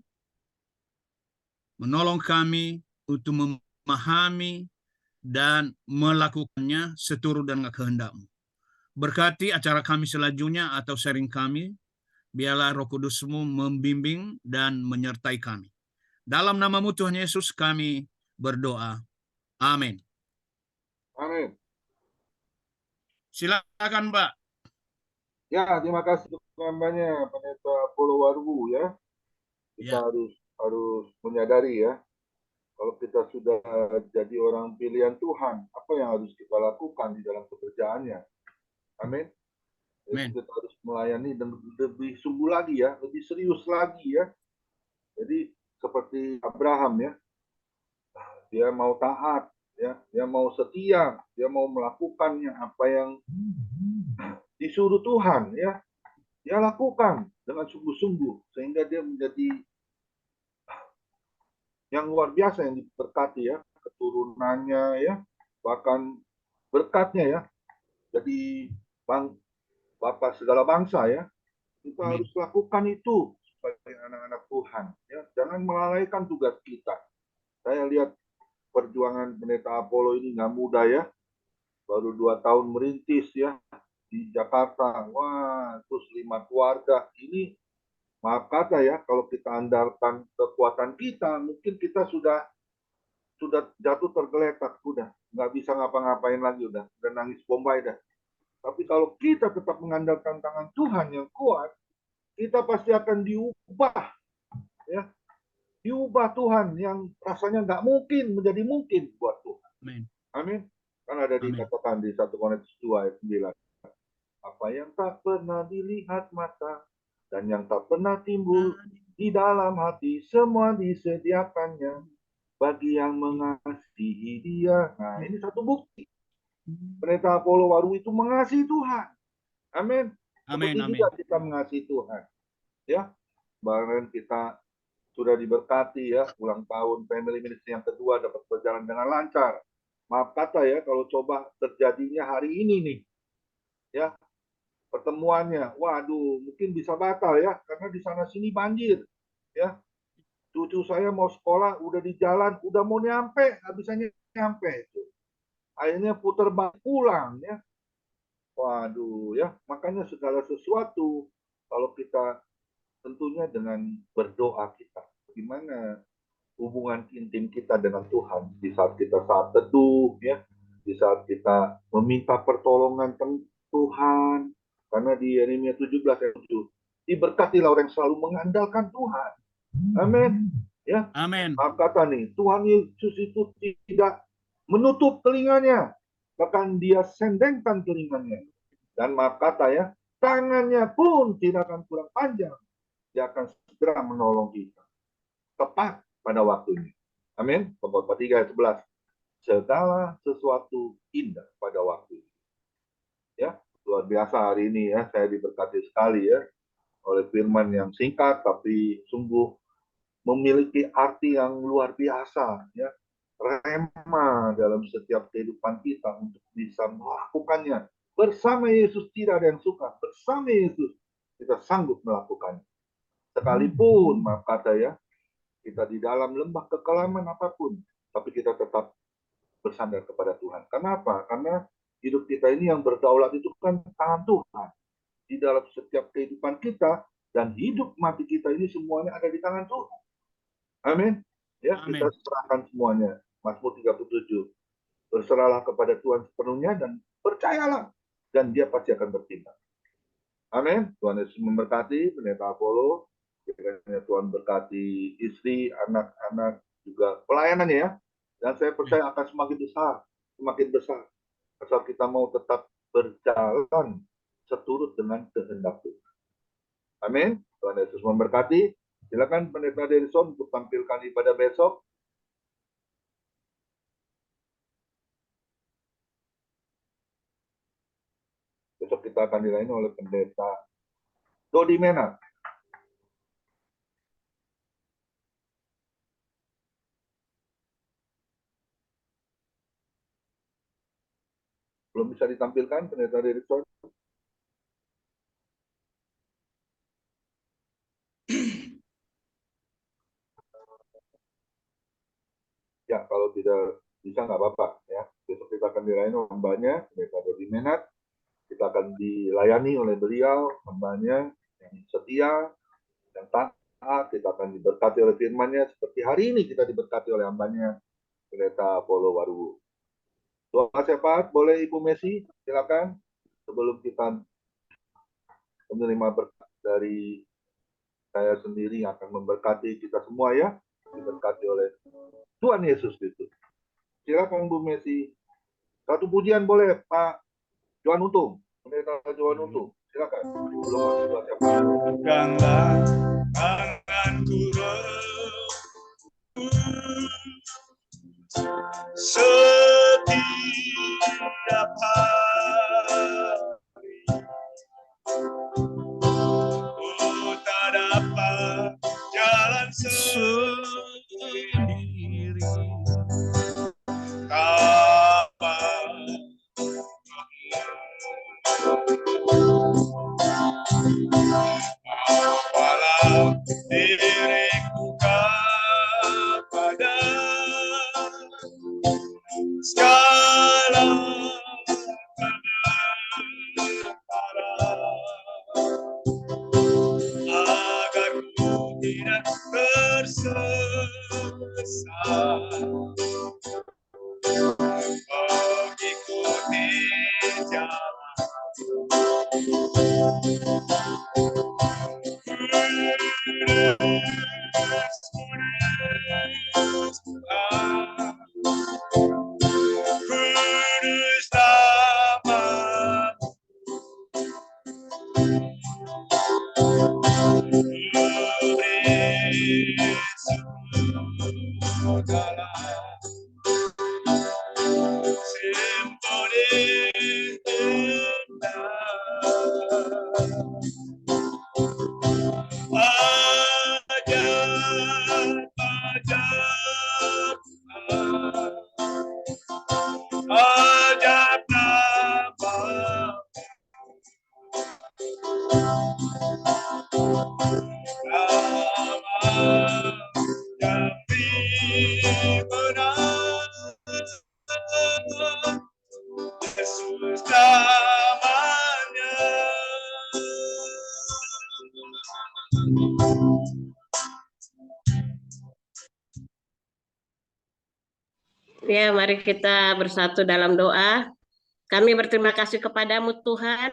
Speaker 5: menolong kami untuk memahami dan melakukannya seturut dengan kehendak-Mu. Berkati acara kami selanjutnya atau sharing kami, biarlah Roh Kudus-Mu membimbing dan menyertai kami. Dalam nama-Mu Tuhan Yesus kami berdoa. Amin.
Speaker 4: Amin.
Speaker 5: Silakan, Pak.
Speaker 4: Ya, terima kasih untuk gambarnya Pendeta Polo Warwu ya. Kita harus menyadari ya, kalau kita sudah jadi orang pilihan Tuhan, apa yang harus kita lakukan di dalam pekerjaannya. Amin.
Speaker 5: Amin.
Speaker 4: Kita harus melayani dan lebih sungguh lagi ya, lebih serius lagi ya. Jadi seperti Abraham ya, dia mau taat ya, dia mau setia, dia mau melakukannya apa yang disuruh Tuhan ya, dia lakukan dengan sungguh-sungguh sehingga dia menjadi yang luar biasa yang diberkati ya, keturunannya ya, bahkan berkatnya ya, jadi bapak segala bangsa ya. Kita harus lakukan itu sebagai anak-anak Tuhan ya, jangan melalaikan tugas kita. Saya lihat perjuangan Pendeta Apollo ini nggak mudah ya, baru 2 tahun merintis ya di Jakarta. Wah, terus 5 keluarga. Ini maaf kata ya, kalau kita andalkan kekuatan kita, mungkin kita sudah jatuh tergeletak, udah nggak bisa ngapa-ngapain lagi, udah nangis bombay dah. Tapi kalau kita tetap mengandalkan tangan Tuhan yang kuat, kita pasti akan diubah ya, diubah Tuhan yang rasanya nggak mungkin menjadi mungkin buat Tuhan.
Speaker 5: Amin.
Speaker 4: Amin. Kan ada dikatakan di 1 Korintus 2 ayat 9. Apa yang tak pernah dilihat mata dan yang tak pernah timbul di dalam hati, semua disediakannya bagi yang mengasihi Dia. Nah, ini satu bukti. Pendeta Apollo Warwu itu mengasihi Tuhan. Amin.
Speaker 5: Amin.
Speaker 4: Seperti juga kita mengasihi Tuhan. Ya. Kemarin kita sudah diberkati ya, ulang tahun family ministry yang kedua dapat berjalan dengan lancar. Maaf kata ya, kalau coba terjadinya hari ini nih, ya pertemuannya. Waduh, mungkin bisa batal ya, karena di sana sini banjir. Ya, cucu saya mau sekolah, udah di jalan, udah mau nyampe, nggak bisa nyampe. Akhirnya putar balik pulang ya. Waduh ya, makanya segala sesuatu kalau kita tentunya dengan berdoa kita, gimana hubungan intim kita dengan Tuhan di saat kita saat teduh ya, di saat kita meminta pertolongan Tuhan, karena di Yeremia 17 ayat 7 diberkatilah orang yang selalu mengandalkan Tuhan. Amin. Ya,
Speaker 5: Amin.
Speaker 4: kata nih, Tuhan Yesus itu tidak menutup telinganya, bahkan dia sendengkan telinganya. Dan maaf kata ya, tangannya pun tidak akan kurang panjang. Dia akan segera menolong kita. Tepat pada waktunya. Amin. Pokok 3 ayat 11. Segala sesuatu indah pada waktunya. Ya, luar biasa hari ini ya, saya diberkati sekali ya oleh firman yang singkat tapi sungguh memiliki arti yang luar biasa ya, rema dalam setiap kehidupan kita untuk bisa melakukannya bersama Yesus. Tidak ada yang suka, bersama Yesus kita sanggup melakukannya sekalipun maaf kata ya, kita di dalam lembah kekelaman apapun, tapi kita tetap bersandar kepada Tuhan. Kenapa? Karena hidup kita ini yang berdaulat itu kan tangan Tuhan di dalam setiap kehidupan kita, dan hidup mati kita ini semuanya ada di tangan Tuhan. Amin. Ya,
Speaker 5: Amin.
Speaker 4: kita serahkan semuanya. Mazmur 37. Berserahlah kepada Tuhan sepenuhnya dan percayalah, dan dia pasti akan bertindak. Amin. Tuhan Yesus memberkati Pendeta Apollo. Kiranya Tuhan berkati istri, anak-anak, juga pelayanannya ya. Dan saya percaya akan semakin besar. Asal kita mau tetap berjalan seturut dengan kehendak Tuhan. Amin. Tuhan Yesus memberkati. Silakan Pendeta Derison untuk tampilkan ibadah besok. Besok kita akan dilayani oleh Pendeta Dodi Mena. Belum bisa ditampilkan Pendeta Derison? Ya, kalau tidak bisa nggak apa-apa ya. Besok kita akan dilayani oleh hambanya, Pendeta Dodi Menat. Kita akan dilayani oleh beliau, hambanya yang setia, yang taat. Kita akan diberkati oleh firman-Nya seperti hari ini kita diberkati oleh hambanya, Pendeta Apollo Waruwu. Doa syafaat boleh Ibu Messi, silakan. Sebelum kita menerima berkat dari saya sendiri yang akan memberkati kita semua ya, diberkati oleh Tuhan Yesus Kristus. Silakan Bu Messi. Satu pujian boleh Pak Johan Untung, Pendeta Johan Untung. Silakan. Belum masuk doa syafaat.
Speaker 1: Peganglah tanganku setiap hari, ku tak dapat jalan sendiri tanpa walau diriku kepada segala
Speaker 2: Ya, mari kita bersatu dalam doa. Kami berterima kasih kepadamu Tuhan,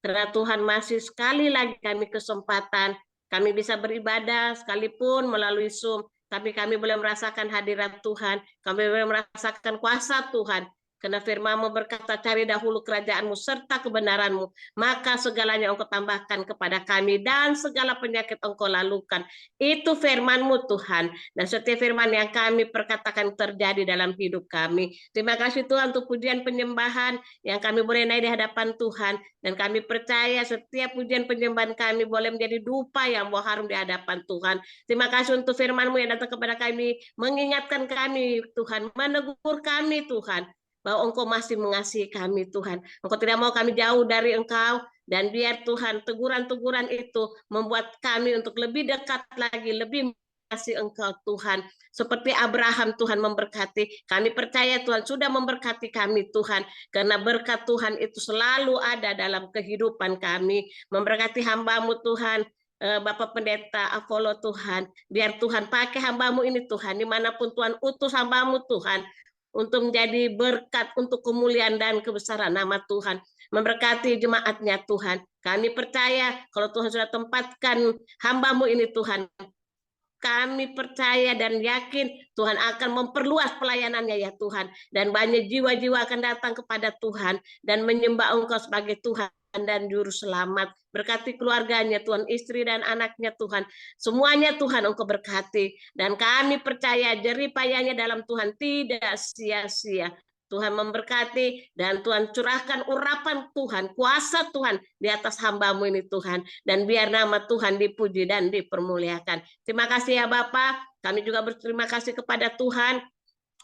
Speaker 2: karena Tuhan masih sekali lagi kami kesempatan. Kami bisa beribadah sekalipun melalui Zoom, tapi kami boleh merasakan hadirat Tuhan. Kami boleh merasakan kuasa Tuhan. Karena firman-Mu berkata, cari dahulu kerajaan-Mu serta kebenaran-Mu, maka segalanya Engkau tambahkan kepada kami dan segala penyakit Engkau lalukan. Itu firman-Mu Tuhan. Dan setiap firman yang kami perkatakan terjadi dalam hidup kami. Terima kasih Tuhan untuk pujian penyembahan yang kami boleh naik di hadapan Tuhan. Dan kami percaya setiap pujian penyembahan kami boleh menjadi dupa yang bau harum di hadapan Tuhan. Terima kasih untuk firman-Mu yang datang kepada kami, mengingatkan kami Tuhan, menegur kami Tuhan, bahwa Engkau masih mengasihi kami Tuhan. Engkau tidak mau kami jauh dari Engkau, dan biar Tuhan teguran-teguran itu membuat kami untuk lebih dekat lagi, lebih mengasihi Engkau Tuhan. Seperti Abraham Tuhan memberkati. Kami percaya Tuhan sudah memberkati kami Tuhan. Karena berkat Tuhan itu selalu ada dalam kehidupan kami. Memberkati hamba-Mu Tuhan, Bapak Pendeta Apollo Tuhan. Biar Tuhan pakai hamba-Mu ini Tuhan. Dimanapun Tuhan utus hamba-Mu Tuhan. Untuk menjadi berkat untuk kemuliaan dan kebesaran nama Tuhan. Memberkati jemaatnya Tuhan. Kami percaya kalau Tuhan sudah tempatkan hamba-Mu ini Tuhan, kami percaya dan yakin Tuhan akan memperluas pelayanannya ya Tuhan. Dan banyak jiwa-jiwa akan datang kepada Tuhan dan menyembah Engkau sebagai Tuhan dan Juru Selamat. Berkati keluarganya Tuhan, istri dan anaknya Tuhan. Semuanya Tuhan Engkau berkati. Dan kami percaya jerih payahnya dalam Tuhan tidak sia-sia. Tuhan memberkati dan Tuhan curahkan urapan Tuhan, kuasa Tuhan di atas hamba-Mu ini Tuhan. Dan biar nama Tuhan dipuji dan dipermuliakan. Terima kasih ya Bapak. Kami juga berterima kasih kepada Tuhan.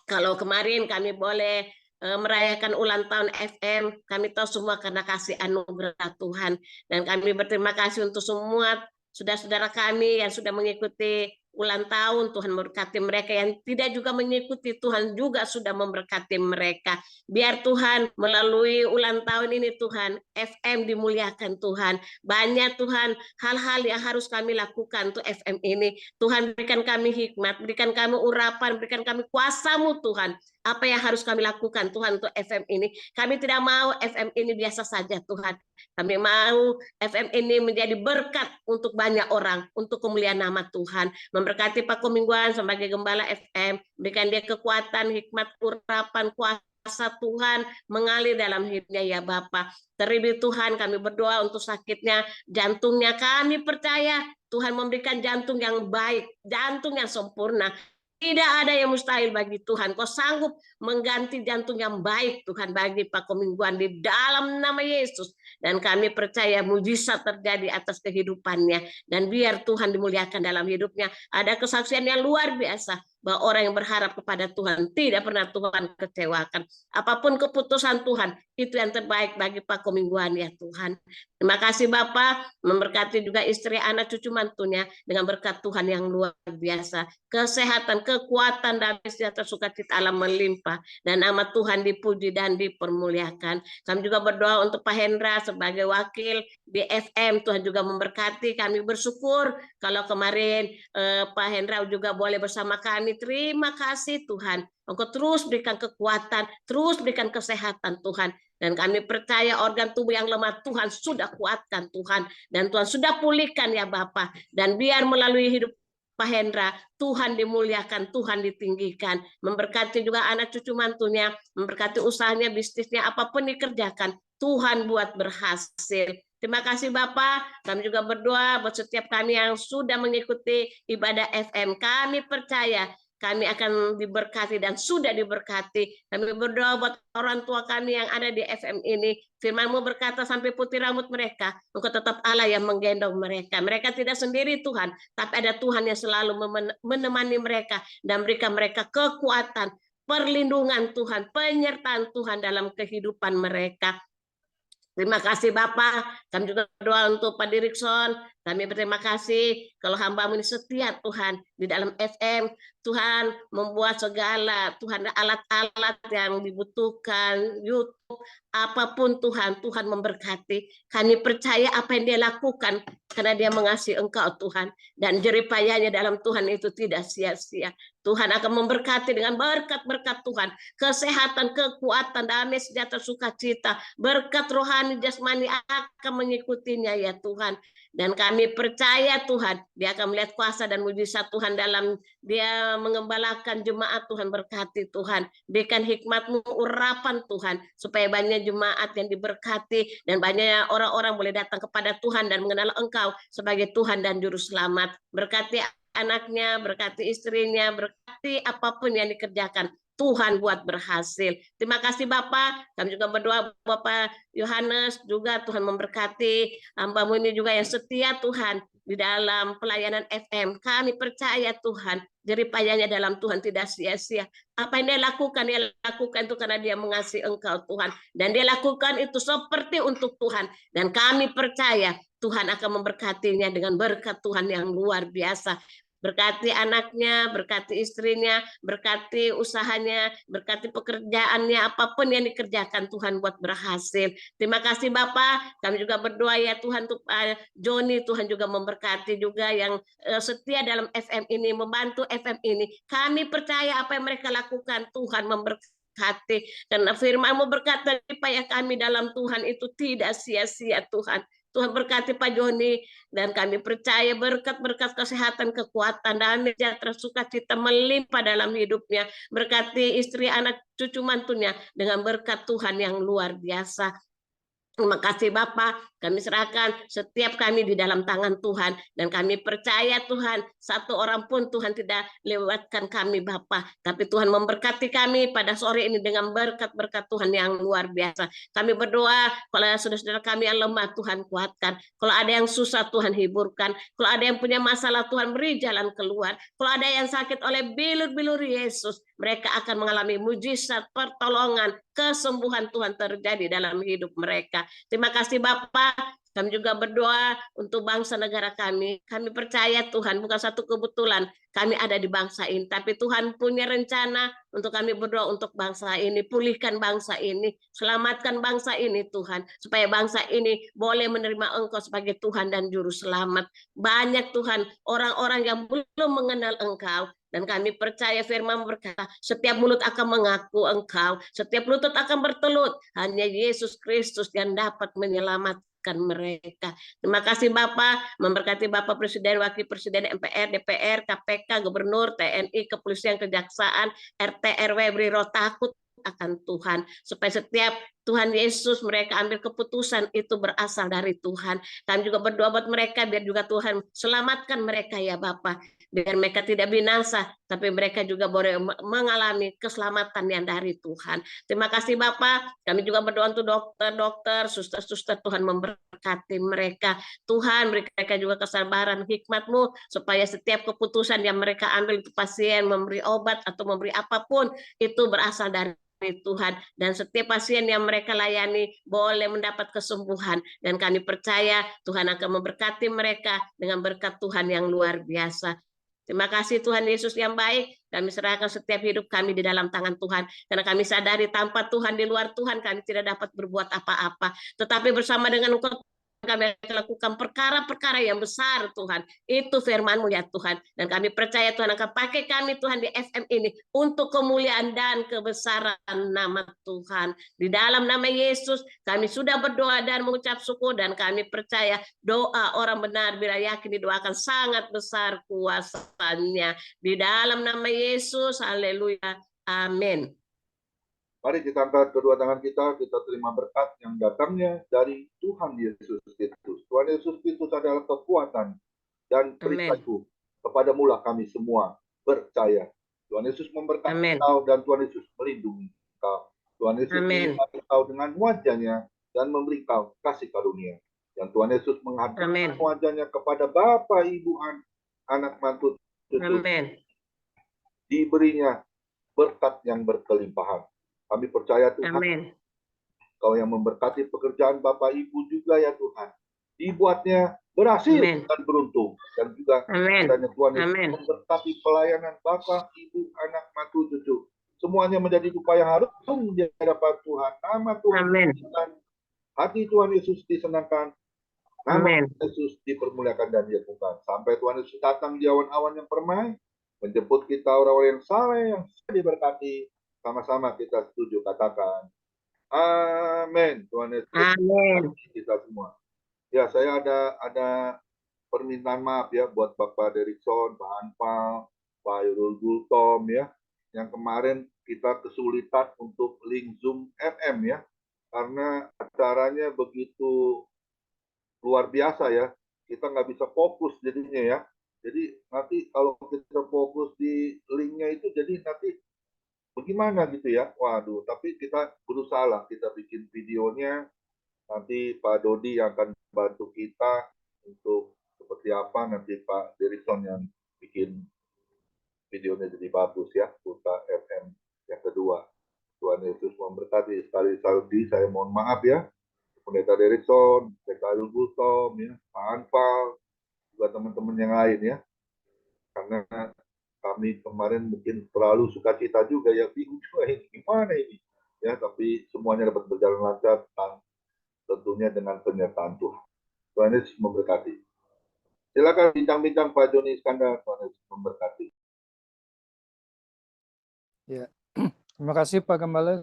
Speaker 2: Kalau kemarin kami boleh merayakan ulang tahun FM, kami tahu semua karena kasih anugerah Tuhan. Dan kami berterima kasih untuk semua saudara-saudara kami yang sudah mengikuti ulang tahun. Tuhan memberkati mereka yang tidak juga mengikuti, Tuhan juga sudah memberkati mereka. Biar Tuhan melalui ulang tahun ini Tuhan, FM dimuliakan Tuhan. Banyak Tuhan hal-hal yang harus kami lakukan untuk FM ini. Tuhan berikan kami hikmat, berikan kami urapan, berikan kami kuasa-Mu Tuhan. Apa yang harus kami lakukan Tuhan untuk FM ini. Kami tidak mau FM ini biasa saja Tuhan. Kami mau FM ini menjadi berkat untuk banyak orang, untuk kemuliaan nama Tuhan. Memberkati Pak Komingguan sebagai gembala FM, berikan dia kekuatan, hikmat, urapan, kuasa Tuhan mengalir dalam hidupnya ya Bapa. Terlebih Tuhan kami berdoa untuk sakitnya jantungnya. Kami percaya Tuhan memberikan jantung yang baik, jantung yang sempurna. Tidak ada yang mustahil bagi Tuhan. Kau sanggup mengganti jantung yang baik Tuhan bagi Pak Komingguan di dalam nama Yesus. Dan kami percaya mujizat terjadi atas kehidupannya. Dan biar Tuhan dimuliakan dalam hidupnya. Ada kesaksian yang luar biasa. Bahwa orang yang berharap kepada Tuhan tidak pernah Tuhan kecewakan. Apapun keputusan Tuhan, itu yang terbaik bagi Pak Komingguan ya Tuhan. Terima kasih Bapak, memberkati juga istri, anak, cucu, mantunya dengan berkat Tuhan yang luar biasa. Kesehatan, kekuatan, dan sejahtera sukacita alam melimpah. Dan nama Tuhan dipuji dan dipermuliakan. Kami juga berdoa untuk Pak Hendra sebagai wakil di FM. Tuhan juga memberkati. Kami bersyukur kalau kemarin Pak Hendra juga boleh bersama kami. Terima kasih Tuhan. Engkau terus berikan kekuatan, terus berikan kesehatan Tuhan. Dan kami percaya organ tubuh yang lemah Tuhan sudah kuatkan Tuhan. Dan Tuhan sudah pulihkan ya Bapa. Dan biar melalui hidup Pak Hendra, Tuhan dimuliakan, Tuhan ditinggikan. Memberkati juga anak cucu mantunya, memberkati usahanya, bisnisnya, apapun dikerjakan. Tuhan buat berhasil. Terima kasih Bapak. Kami juga berdoa buat setiap kami yang sudah mengikuti ibadah FM. Kami percaya kami akan diberkati dan sudah diberkati. Kami berdoa buat orang tua kami yang ada di FM ini. Firman-Mu berkata sampai putih rambut mereka, Engkau tetap Allah yang menggendong mereka. Mereka tidak sendiri Tuhan, tapi ada Tuhan yang selalu menemani mereka dan berikan mereka kekuatan, perlindungan Tuhan, penyertaan Tuhan dalam kehidupan mereka. Terima kasih Bapak. Kami juga berdoa untuk Pak Dirikson. Kami berterima kasih kalau hamba-Mu ini setia Tuhan di dalam FM. Tuhan membuat segala Tuhan alat-alat yang dibutuhkan, YouTube, apapun Tuhan, Tuhan memberkati. Kami percaya apa yang Dia lakukan karena Dia mengasihi Engkau Tuhan. Dan jeripayanya dalam Tuhan itu tidak sia-sia. Tuhan akan memberkati dengan berkat-berkat Tuhan. Kesehatan, kekuatan, damai, sejahtera, sukacita. Berkat rohani, jasmani akan mengikutinya ya Tuhan. Dan kami percaya Tuhan, Dia akan melihat kuasa dan mujizat Tuhan dalam Dia mengembalakan jemaat. Tuhan berkati Tuhan. Berikan hikmat-Mu, urapan Tuhan. Supaya banyak jemaat yang diberkati. Dan banyak orang-orang boleh datang kepada Tuhan dan mengenal Engkau sebagai Tuhan dan Juru Selamat. Berkati anaknya, berkati istrinya, berkati apapun yang dikerjakan. Tuhan buat berhasil. Terima kasih Bapak. Kami juga berdoa Bapak Yohanes juga Tuhan memberkati. Hamba-Mu ini juga yang setia Tuhan di dalam pelayanan FM. Kami percaya Tuhan, jeripayanya dalam Tuhan tidak sia-sia. Apa yang Dia lakukan itu karena Dia mengasihi Engkau Tuhan. Dan Dia lakukan itu seperti untuk Tuhan. Dan kami percaya Tuhan akan memberkatinya dengan berkat Tuhan yang luar biasa. Berkati anaknya, berkati istrinya, berkati usahanya, berkati pekerjaannya, apapun yang dikerjakan Tuhan buat berhasil. Terima kasih Bapak. Kami juga berdoa ya Tuhan untuk Joni, Tuhan juga memberkati juga yang setia dalam FM ini, membantu FM ini. Kami percaya apa yang mereka lakukan Tuhan memberkati. Karena firman-Mu berkata supaya kami dalam Tuhan itu tidak sia-sia Tuhan. Tuhan berkati Pak Joni dan kami percaya berkat-berkat kesehatan, kekuatan, damai, sejahtera, sukacita melimpah dalam hidupnya. Berkati istri, anak, cucu mantunya dengan berkat Tuhan yang luar biasa. Terima kasih Bapak, kami serahkan setiap kami di dalam tangan Tuhan. Dan kami percaya Tuhan, satu orang pun Tuhan tidak lewatkan kami Bapak. Tapi Tuhan memberkati kami pada sore ini dengan berkat-berkat Tuhan yang luar biasa. Kami berdoa, kalau saudara-saudara kami yang lemah Tuhan kuatkan. Kalau ada yang susah Tuhan hiburkan. Kalau ada yang punya masalah Tuhan beri jalan keluar. Kalau ada yang sakit oleh bilur-bilur Yesus, mereka akan mengalami mujizat, pertolongan, kesembuhan Tuhan terjadi dalam hidup mereka. Terima kasih Bapak. Kami juga berdoa untuk bangsa negara kami. Kami percaya Tuhan bukan satu kebetulan kami ada di bangsa ini. Tapi Tuhan punya rencana untuk kami berdoa untuk bangsa ini. Pulihkan bangsa ini. Selamatkan bangsa ini Tuhan. Supaya bangsa ini boleh menerima Engkau sebagai Tuhan dan Juru Selamat. Banyak Tuhan orang-orang yang belum mengenal Engkau. Dan kami percaya firman berkata, setiap mulut akan mengaku Engkau, setiap lutut akan bertelut. Hanya Yesus Kristus yang dapat menyelamatkan mereka. Terima kasih Bapak, memberkati Bapak Presiden, Wakil Presiden, MPR, DPR, KPK, Gubernur, TNI, Kepolisian, Kejaksaan, RT, RW, beri roh takut akan Tuhan. Supaya setiap Tuhan Yesus mereka ambil keputusan itu berasal dari Tuhan. Kami juga berdoa buat mereka, biar juga Tuhan selamatkan mereka ya Bapak. Biar mereka tidak binasa, tapi mereka juga boleh mengalami keselamatan yang dari Tuhan. Terima kasih Bapak. Kami juga berdoa untuk dokter-dokter, suster-suster, Tuhan memberkati mereka. Tuhan beri mereka juga kesabaran, hikmat-Mu, supaya setiap keputusan yang mereka ambil untuk pasien, memberi obat atau memberi apapun, itu berasal dari Tuhan. Dan setiap pasien yang mereka layani boleh mendapat kesembuhan. Dan kami percaya Tuhan akan memberkati mereka dengan berkat Tuhan yang luar biasa. Terima kasih Tuhan Yesus yang baik. Kami serahkan setiap hidup kami di dalam tangan Tuhan. Karena kami sadari tanpa Tuhan, di luar Tuhan, kami tidak dapat berbuat apa-apa. Tetapi bersama dengan Engkau, kami akan lakukan perkara-perkara yang besar Tuhan. Itu firman-Mu ya Tuhan. Dan kami percaya Tuhan akan pakai kami Tuhan di FM ini untuk kemuliaan dan kebesaran nama Tuhan. Di dalam nama Yesus kami sudah berdoa dan mengucap syukur, dan kami percaya doa orang benar bila yakin didoakan sangat besar kuasanya. Di dalam nama Yesus, haleluya, amin.
Speaker 4: Mari kita angkat kedua tangan kita terima berkat yang datangnya dari Tuhan Yesus Kristus. Tuhan Yesus Kristus adalah kekuatan dan perisaiku. Kepada mula kami semua percaya. Tuhan Yesus memberkati kau dan Tuhan Yesus melindungi kau. Tuhan Yesus melindungi kau dengan wajahnya dan memberi kau kasih karunia. Dan Tuhan Yesus menghadapkan wajahnya kepada Bapa, Ibu, anak mantu cucu. Diberinya berkat yang berkelimpahan. Kami percaya Tuhan, Kau yang memberkati pekerjaan Bapak Ibu juga ya Tuhan. dibuatnya berhasil
Speaker 2: Amin.
Speaker 4: dan beruntung. Dan juga
Speaker 2: Amin.
Speaker 4: kiranya Tuhan Yesus
Speaker 2: Amin.
Speaker 4: memberkati pelayanan Bapak, Ibu, anak, mantu, cucu. Semuanya menjadi dupa yang harum di hadapan Tuhan. Nama Tuhan
Speaker 2: Amin.
Speaker 4: dimuliakan, hati Tuhan Yesus disenangkan, nama
Speaker 2: Amin.
Speaker 4: Yesus dipermuliakan dan diagungkan. Sampai Tuhan Yesus datang di awan-awan yang permai, menjemput kita orang-orang yang saleh, yang diberkati. Sama-sama kita setuju katakan. Amin. Tuhan Yesus
Speaker 2: Amin.
Speaker 4: memberkati kita semua. Ya, saya ada permintaan maaf ya buat Bapak Derikson, Pak Anpal, Pak Yurul Gultom ya, yang kemarin kita kesulitan untuk link Zoom FM ya, karena acaranya begitu luar biasa ya, kita nggak bisa fokus jadinya ya. Jadi nanti kalau kita fokus di linknya itu, jadi nanti bagaimana gitu ya. Waduh, tapi kita berusaha lah, kita bikin videonya, nanti Pak Dodi yang akan bantu kita untuk seperti apa, nanti Pak Derikson yang bikin videonya jadi bagus ya, Kuta FM yang kedua. Tuhan Yesus memberkati. Sekali lagi saya mohon maaf ya, Pendeta Derikson, Pendeta Gultom, ya, Pak Anpal, juga teman-teman yang lain ya, karena kami kemarin mungkin terlalu sukacita juga ya, bingung juga ini gimana ini ya, tapi semuanya dapat berjalan lancar, tentunya dengan penyertaan Tuhan. Tuhan Yesus memberkati. Silakan bincang-bincang Pak Joni Iskandar. Tuhan Yesus memberkati.
Speaker 6: Ya, terima kasih Pak Gembala.